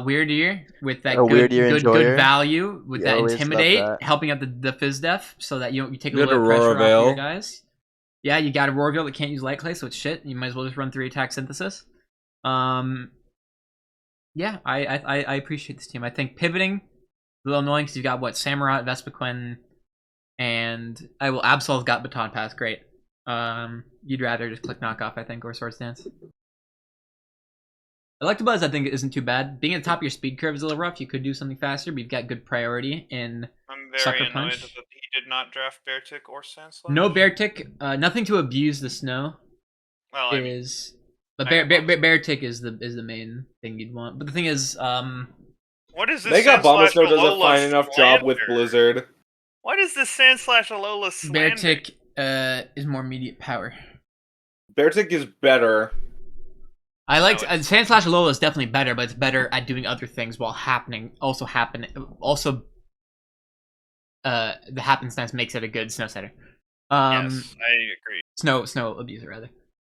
Weird Ear with that A Weird Ear good Enjoyer. value with We that always love Intimidate, that. helping out the Fizz Def so that you take a Good little bit of pressure Aurora off your Veil. guys. Yeah, you got a Aurora Veil that can't use Light Clay, so it's shit. You might as well just run 3 attack synthesis. Yeah, I appreciate this team. I think pivoting a little annoying because you got what Samurott, Vespiquen, and Absol's got Baton Pass. Great. You'd rather just click knockoff, I think, or Swords Dance. Electabuzz, I think, isn't too bad. Being at the top of your speed curve is a little rough. You could do something faster, but you've got good priority in I'm Sucker very annoyed Punch. that he did not draft Beartick or Sandslash. no Beartick. Nothing to abuse the snow Well, I mean, is, but I Beartick is the main thing you'd want. But the thing is, what is this? Mega Sandslash Bombasnow does a Alola fine enough job with slander? Blizzard. What is this Sandslash Alola slander? Beartick is more immediate power. Beartick is better. I liked No, it's- Sandslash Alola is definitely better, but it's better at doing other things while the happenstance makes it a good snow setter. Yes, I agree. Snow abuser rather.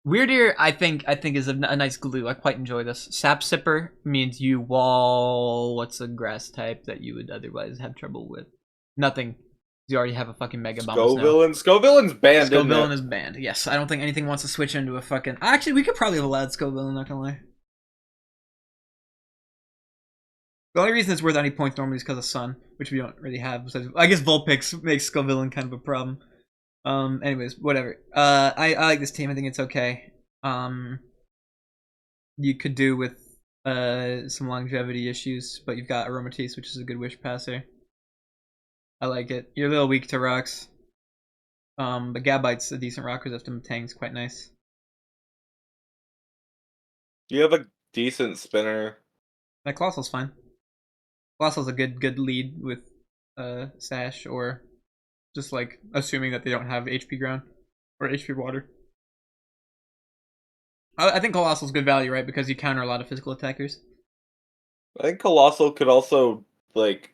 Weirder, I think is a nice glue. I quite enjoy this. Sap Sipper means you wall. What's a grass type that you would otherwise have trouble with? Nothing. You already have a fucking Mega Bomb. Scovillain's banned. Scovillain is banned. Yes, I don't think anything wants to switch into a fucking. Actually, we could probably have allowed Scovillain. Not gonna lie. The only reason it's worth any points normally is because of Sun, which we don't really have. Besides, I guess Vulpix makes Scovillain kind of a problem. Anyways, whatever. I like this team. I think it's okay. You could do with some longevity issues, but you've got Aromatisse, which is a good wish passer. I like it. You're a little weak to rocks. But Gabite's a decent rock because Tang's quite nice. You have a decent spinner. That Colossal's fine. Colossal's a good lead with Sash, or just like assuming that they don't have HP ground or HP water. I think Colossal's good value, right? Because you counter a lot of physical attackers. I think Colossal could also like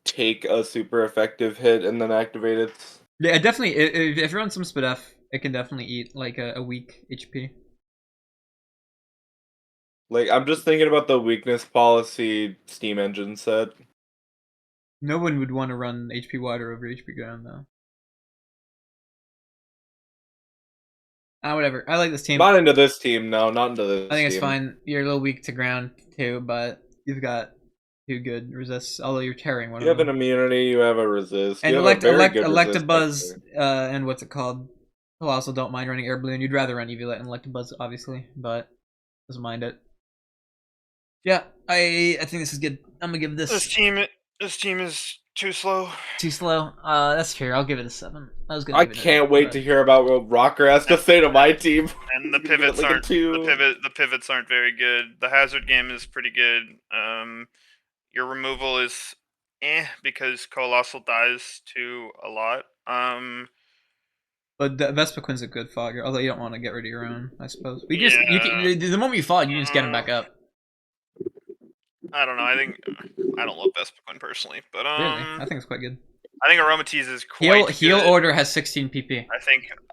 take a super effective hit and then activate it. Yeah, definitely. If you're on some Spit F, it can definitely eat like a weak HP. Like, I'm just thinking about the weakness policy Steam Engine set. No one would want to run HP water over HP ground, though. Whatever. I like this team. Not into this team, no. Not into this I think it's team. fine. You're a little weak to ground, too, but you've got 2 good resists, although you're tearing one You of have them. an immunity, you have a resist. And you have a very good resist Electabuzz, factor. and what's it called? Colossal don't mind running Air Balloon. You'd rather run Eviolite and Electabuzz, obviously, but doesn't mind it. Yeah, I think this is good. I'm gonna give this This team is too slow. too slow. That's fair. I'll give it a 7. I can't wait to hear about what Rocker has to say to my team. And the You get pivots like a aren't 2. the pivots aren't very good. The hazard game is pretty good. Your removal is because Colossal dies to a lot. But Vespiquin's a good fogger, although you don't want to get rid of your own, I suppose. You can, the moment you fog, you can just get him back up. I don't know. I don't love Vespiquen personally, but Really, I think it's quite good. I think Aromatisse is quite Heal good. Order has 16 PP. I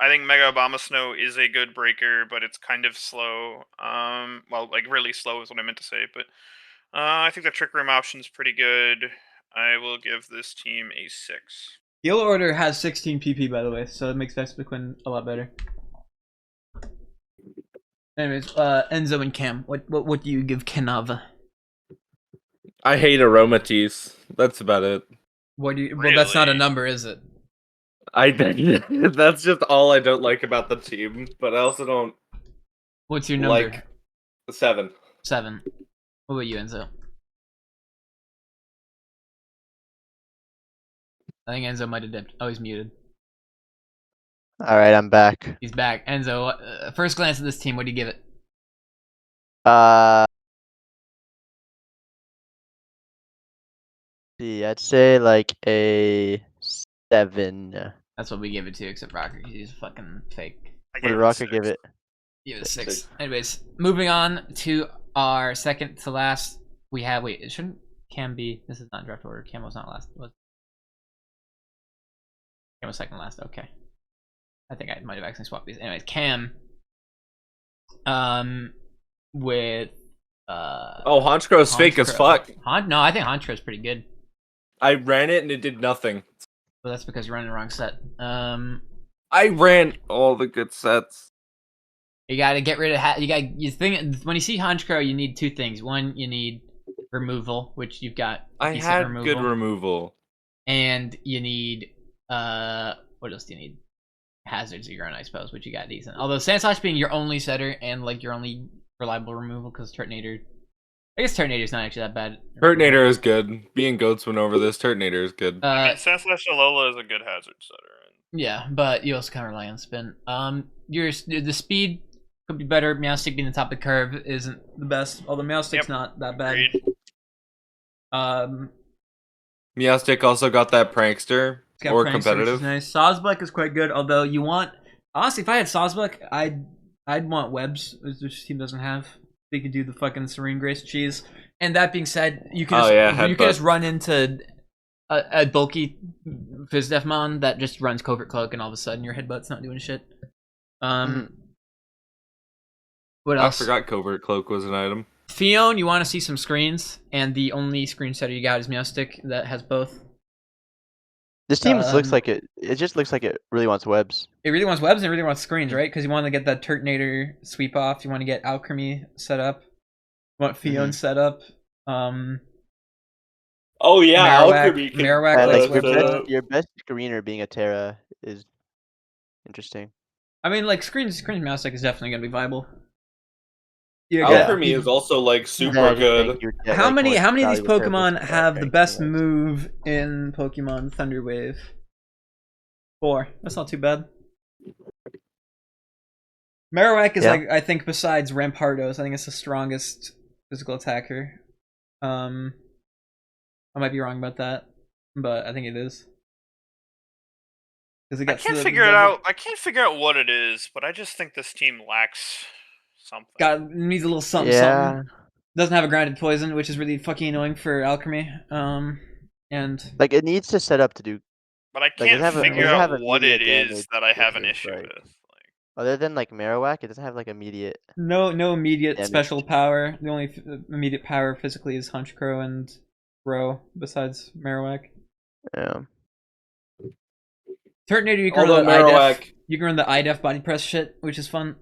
think Mega Abomasnow is a good breaker, but it's kind of slow. Well, like really slow is what I meant to say, but I think the Trick Room option is pretty good. I will give this team a 6. Heal Order has 16 PP, by the way, so it makes Vespiquen a lot better. Anyways, Enzo and Cam, what do you give Kenava? I hate Aromatisse. That's about it. What do you? Well, that's not a number, is it? That's just all I don't like about the team, but I also don't What's your number? like 7. 7. What about you, Enzo? I think Enzo might have dipped. Oh, he's muted. Alright, I'm back. He's back. Enzo, first glance at this team, what do you give it? I'd say like a 7. That's what we give it to, except Rocker, because he's fucking fake. What did Rocker give it? Give it a 6. 6. Anyways, moving on to our second to last. We have, wait, it shouldn't Cam be, this is not draft order. Cam was not last. Cam was second last, okay. I think I might have accidentally swapped these. Anyways, Cam, with, Oh, Honchkro's fake as fuck. No, I think Honchkro's pretty good. I ran it and it did nothing. Well, that's because you're running the wrong set. I ran all the good sets. You gotta get rid of when you see Honchkrow, you need 2 things. One, you need removal, which you've got. I had good removal. And you need what else do you need? Hazards of your own, I suppose, which you got decent. Although Sandslash being your only setter and like your only reliable removal, because Turtonator, I guess Turtonator's not actually that bad. Turtonator is good. Being Goats went over this. Turtonator is good. Sandslash Alola is a good hazard setter. Yeah, but you also kind of rely on spin. The speed could be better. Meowstic being the top of the curve isn't the best, although Meowstic's not that bad. Agreed. Meowstic also got that Prankster. Or competitive. Nice. Sawsbuck is quite good, although you want, honestly, if I had Sawsbuck, I'd want Webs, which this team doesn't have. They could do the fucking Serene Grace cheese. And that being said, you can just run into a bulky Fizdefmon that just runs Covert Cloak, and all of a sudden your Headbutt's not doing shit. What I else? forgot Covert Cloak was an item. Fion, you want to see some screens, and the only screen setter you got is Meowstick that has both. This team just looks Um, like it. It just looks like it really wants webs. It really wants webs and it really wants screens, right? Because you want to get that Turtonator sweep off. You want to get Alchemy set up. You want Fion set up. Oh yeah, Marowak- Alchemy can Marowak And likes like webs a lot. your best screener being a Terra is interesting. I mean, like screens Meowstick is definitely gonna be viable. Yeah, Alchemy is also like super good. How many of these Pokemon have the best move in Pokemon Thunder Wave? 4. That's not too bad. Marowak is like, I think besides Rampardos, I think it's the strongest physical attacker. I might be wrong about that, but I think it is. I can't figure it out. I can't figure out what it is, but I just think this team lacks something. Needs a little something. Something. Doesn't have a grounded poison, which is really fucking annoying for Alchemy. And like it needs to set up to do. But I can't figure out what it is that I have an issue with. Other than like Marowak, it doesn't have like immediate. No immediate special power. The only immediate power physically is Honchkrow and Bro, besides Marowak. Yeah. Turtonator, you can run the IDEF. You can run the IDEF body press shit, which is fun.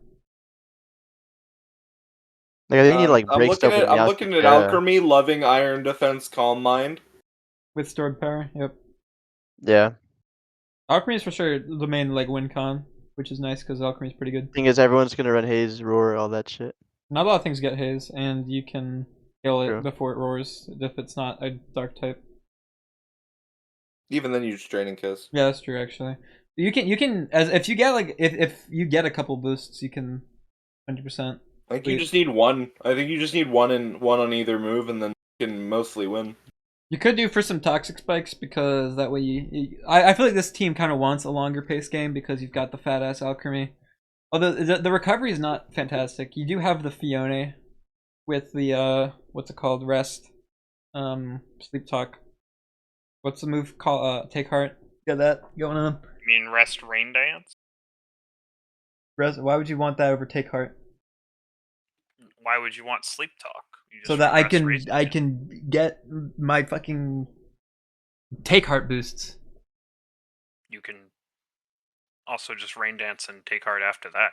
Like I think you like break stuff. I'm looking at Alchemy, loving Iron Defense, Calm Mind. With stored power, yep. Yeah. Alchemy is for sure the main like win con, which is nice because Alchemy is pretty good. Thing is, everyone's gonna run Haze, Roar, all that shit. Not a lot of things get Haze, and you can kill it before it roars if it's not a dark type. Even then, you just Draining Kiss. Yeah, that's true. Actually, you can as if you get like if you get a couple boosts, you can 100%. I think you just need one. I think you just need one on either move, and then you can mostly win. You could do for some toxic spikes because that way I feel like this team kind of wants a longer pace game because you've got the fat ass Alchemy. Although the recovery is not fantastic. You do have the Fione with the what's it called, rest, sleep talk. What's the move called? Take heart. Got that going on. You mean rest rain dance? Rest. Why would you want that over take heart? Why would you want sleep talk? So that I can get my fucking take heart boosts. You can also just rain dance and take heart after that.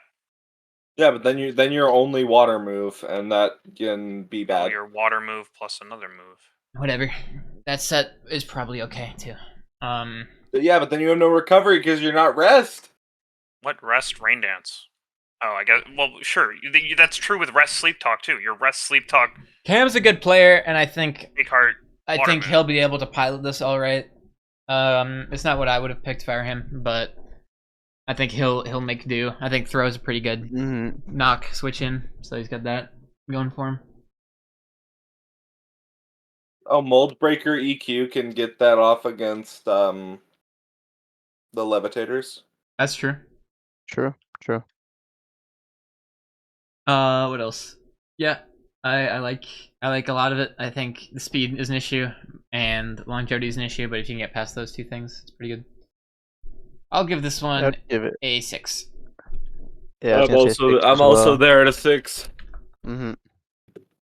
Yeah, but then you're only water move, and that can be bad. Well, your water move plus another move. Whatever. That set is probably okay too. But yeah, but then you have no recovery because you're not rest. What rest rain dance? Oh, I guess. Well, sure. That's true with rest sleep talk too. Your rest sleep talk. Cam's a good player, and I think move. He'll be able to pilot this all right. It's not what I would have picked for him, but I think he'll make do. I think throws a pretty good knock switch in, so he's got that going for him. Oh, Mold Breaker EQ can get that off against the levitators. That's true. True. What else? Yeah, I like a lot of it. I think the speed is an issue and longevity is an issue, but if you can get past those two things, it's pretty good. I'll give this one a 6. Yeah, I'm also there at a 6. Enzo,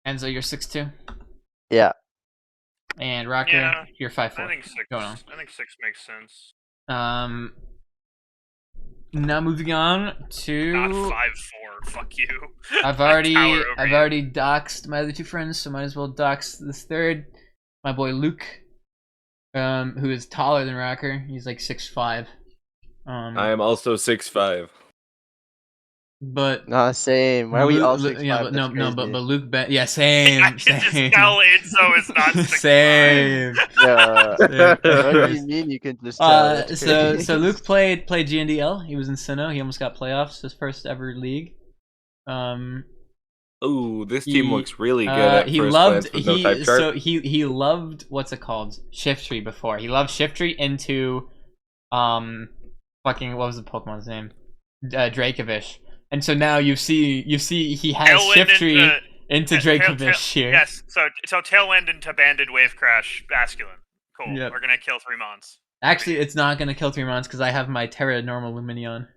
you're 6'2". Yeah. And Rocker, you're 5'4". I think 6. I think 6 makes sense. Now moving on to not 5'4". Fuck you. I've already doxed my other two friends, so might as well dox this third. My boy Luke, who is taller than Rocker. He's like 6'5". I am also 6'5". But same. Why are we all 6'5"? Yeah, but Luke same. I can just tell Enzo is not 6'5". Same. What do you mean you can just tell? So Luke played GNDL. He was in Sinnoh. He almost got playoffs, his first ever league. Ooh, this team looks really good at first glance with no type chart. So he loved what's it called? Shiftry before. He loved Shiftry into fucking what was the Pokemon's name? Dracovish. And so now you see he has Shiftry into Dracovish here. Yes, so Tailwind into Banded Wave Crash Basculin. Cool. Yep. We're gonna kill 3 Mons. Actually, it's not gonna kill 3 Mons because I have my Terra normal Luminion.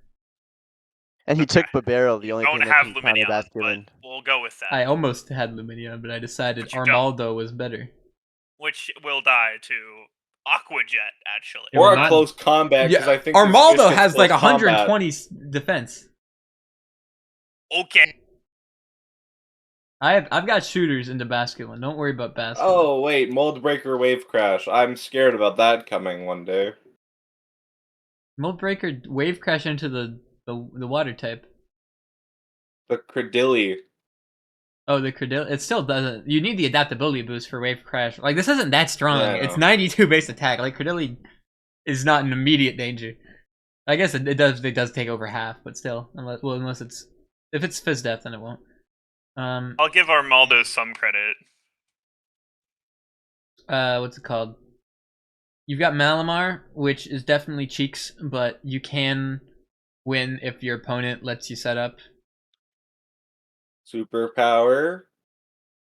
And he took Babero, the only Don't thing that have can counter Luminion, but Basculin. we'll go with that. I almost had Luminia, but I decided But you don't. Armaldo was better. Which will die to Aqua Jet, actually. It will Or a not- close combat, because I think this fish Armaldo gets has like close combat. 120 defense. Okay. I've got shooters into Basculin. Don't worry about Basculin. Oh wait, Mold Breaker Wave Crash. I'm scared about that coming one day. Mold Breaker wave crash into the water type. The Credilli. Oh, the Credilli. It still doesn't. You need the adaptability boost for wave crash. Like this isn't that strong. Yeah, I It's know. 92 base attack. Like Credilli is not in immediate danger. I guess it does. It does take over half, but still, unless it's if it's Fizz Death, then it won't. I'll give Armaldo some credit. What's it called? You've got Malamar, which is definitely cheeks, but you can win if your opponent lets you set up. Superpower.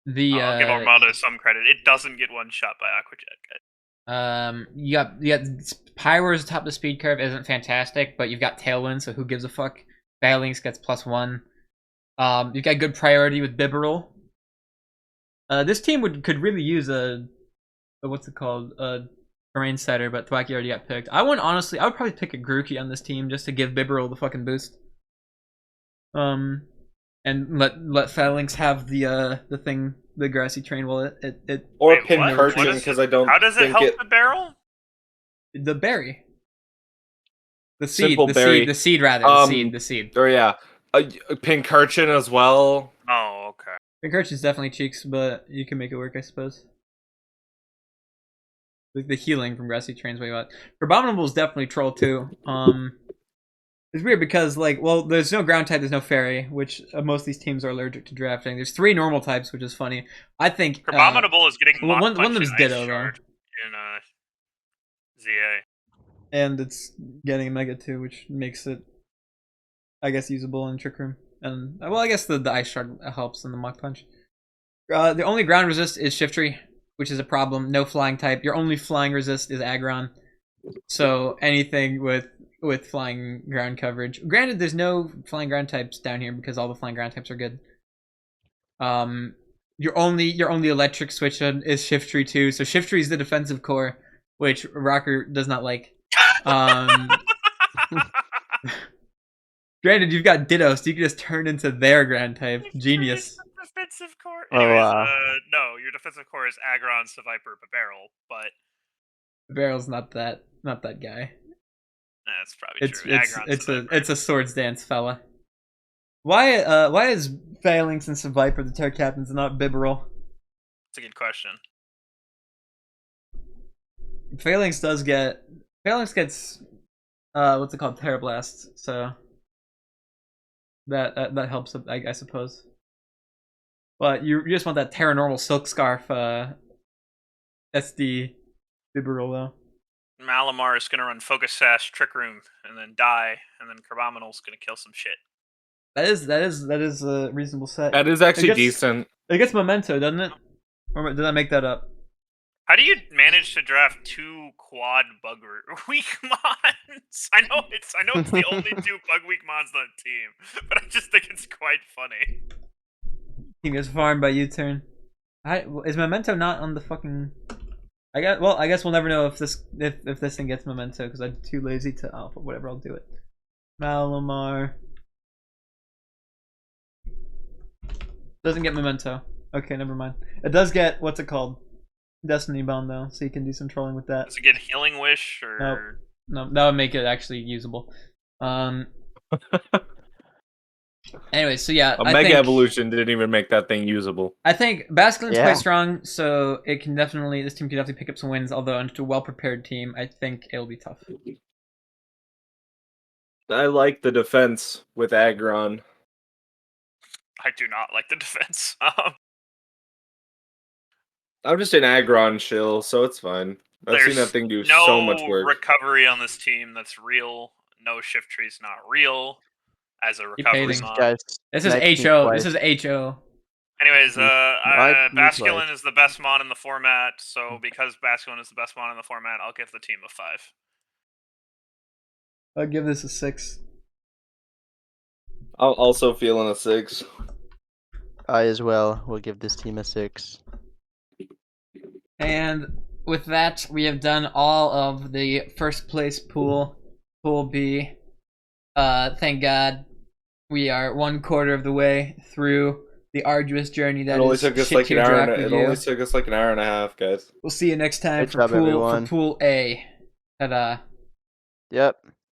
I'll give Armaldo some credit. It doesn't get one shot by Aqua Jet. You got Pyro's top of the speed curve isn't fantastic, but you've got Tailwind, so who gives a fuck? Phalanx gets +1. You've got good priority with Bibarel. This team could really use a what's it called? A terrain setter, but Thwacky already got picked. I would probably pick a Grookey on this team just to give Bibarel the fucking boost. And let Phalanx have the thing, the grassy terrain while it Or Wait, what? Pincurchin, What is because it? I don't How does it think help the barrel? the berry. The seed, Simple the berry. seed, the seed rather, the seed. Or yeah, Pincurchin as well. Oh, okay. Pincurchin's definitely cheeks, but you can make it work, I suppose. The healing from grassy trains way out. Abominable is definitely troll too. It's weird because there's no ground type, there's no fairy, which most of these teams are allergic to drafting. There's 3 normal types, which is funny. I think Abominable is getting one Mach of them's Punch and Ditto Ice though, Shard in ZA. and it's getting Mega too, which makes it, I guess, usable in Trick Room. And I guess the Ice Shard helps in the Mach Punch. The only ground resist is Shiftry, which is a problem. No flying type. Your only flying resist is Aggron. So anything with flying ground coverage. Granted, there's no flying ground types down here because all the flying ground types are good. Your only electric switch is Shiftry too. So Shiftry is the defensive core, which Rocker does not like. Granted, you've got Ditto, so you can just turn into their ground type. Genius. Defensive core. Oh, Anyways, wow. no, your defensive core is Aggron, Seviper, Barrel, but Barrel's not that guy. that's probably It's true. Aggron's it's a swords dance fella. Why is Phalanx and Seviper the Terror Captains and not Bibarel? That's a good question. Phalanx gets what's it called, Terror Blast, so that helps, I suppose. But you just want that Terra Normal Silk Scarf SD Bibarel though. Malamar is gonna run Focus Sash, Trick Room, and then die, and then Crabominal's gonna kill some shit. That is a reasonable set. That is actually It gets- decent. It gets Memento, doesn't it? Or did I make that up? How do you manage to draft 2 quad bug weak mons? I know it's the only 2 bug weak mons on the team, but I just think it's quite funny. Team gets farmed by U-turn. Is Memento not on the fucking? I guess we'll never know if this thing gets Memento because I'm too lazy to alpha. Whatever, I'll do it. Malamar doesn't get Memento. Okay, never mind. It does get what's it called? Destiny Bond though, so you can do some trolling with that. Does it get Healing Wish or? Nope. No, that would make it actually usable. Anyway, so yeah, A Mega Evolution didn't even make that thing usable. I think Basculin's Yeah. quite strong, so this team can definitely pick up some wins. Although into a well-prepared team, I think it'll be tough. I like the defense with Aggron. I do not like the defense. I'm just an Aggron shill, so it's fine. I've seen that There's thing do no so much work. recovery on this team that's real. No shift tree's not real as a recovery hating. mod. Guys, This is sniped me HO. twice. This is HO. Anyways, Like me Basculin twice. is the best mod in the format, so because Basculin is the best mod in the format, I'll give the team a 5. I'll give this a 6. I'm also feeling a 6. I as well will give this team a 6. And with that, we have done all of the first place pool B. Thank God, we are 1/4 of the way through the arduous journey that It only is took us shit like an tier hour. draft It review. only took us like an hour and a half, guys. We'll see you next time Good for job, pool everyone. A. Ta-da. Yep.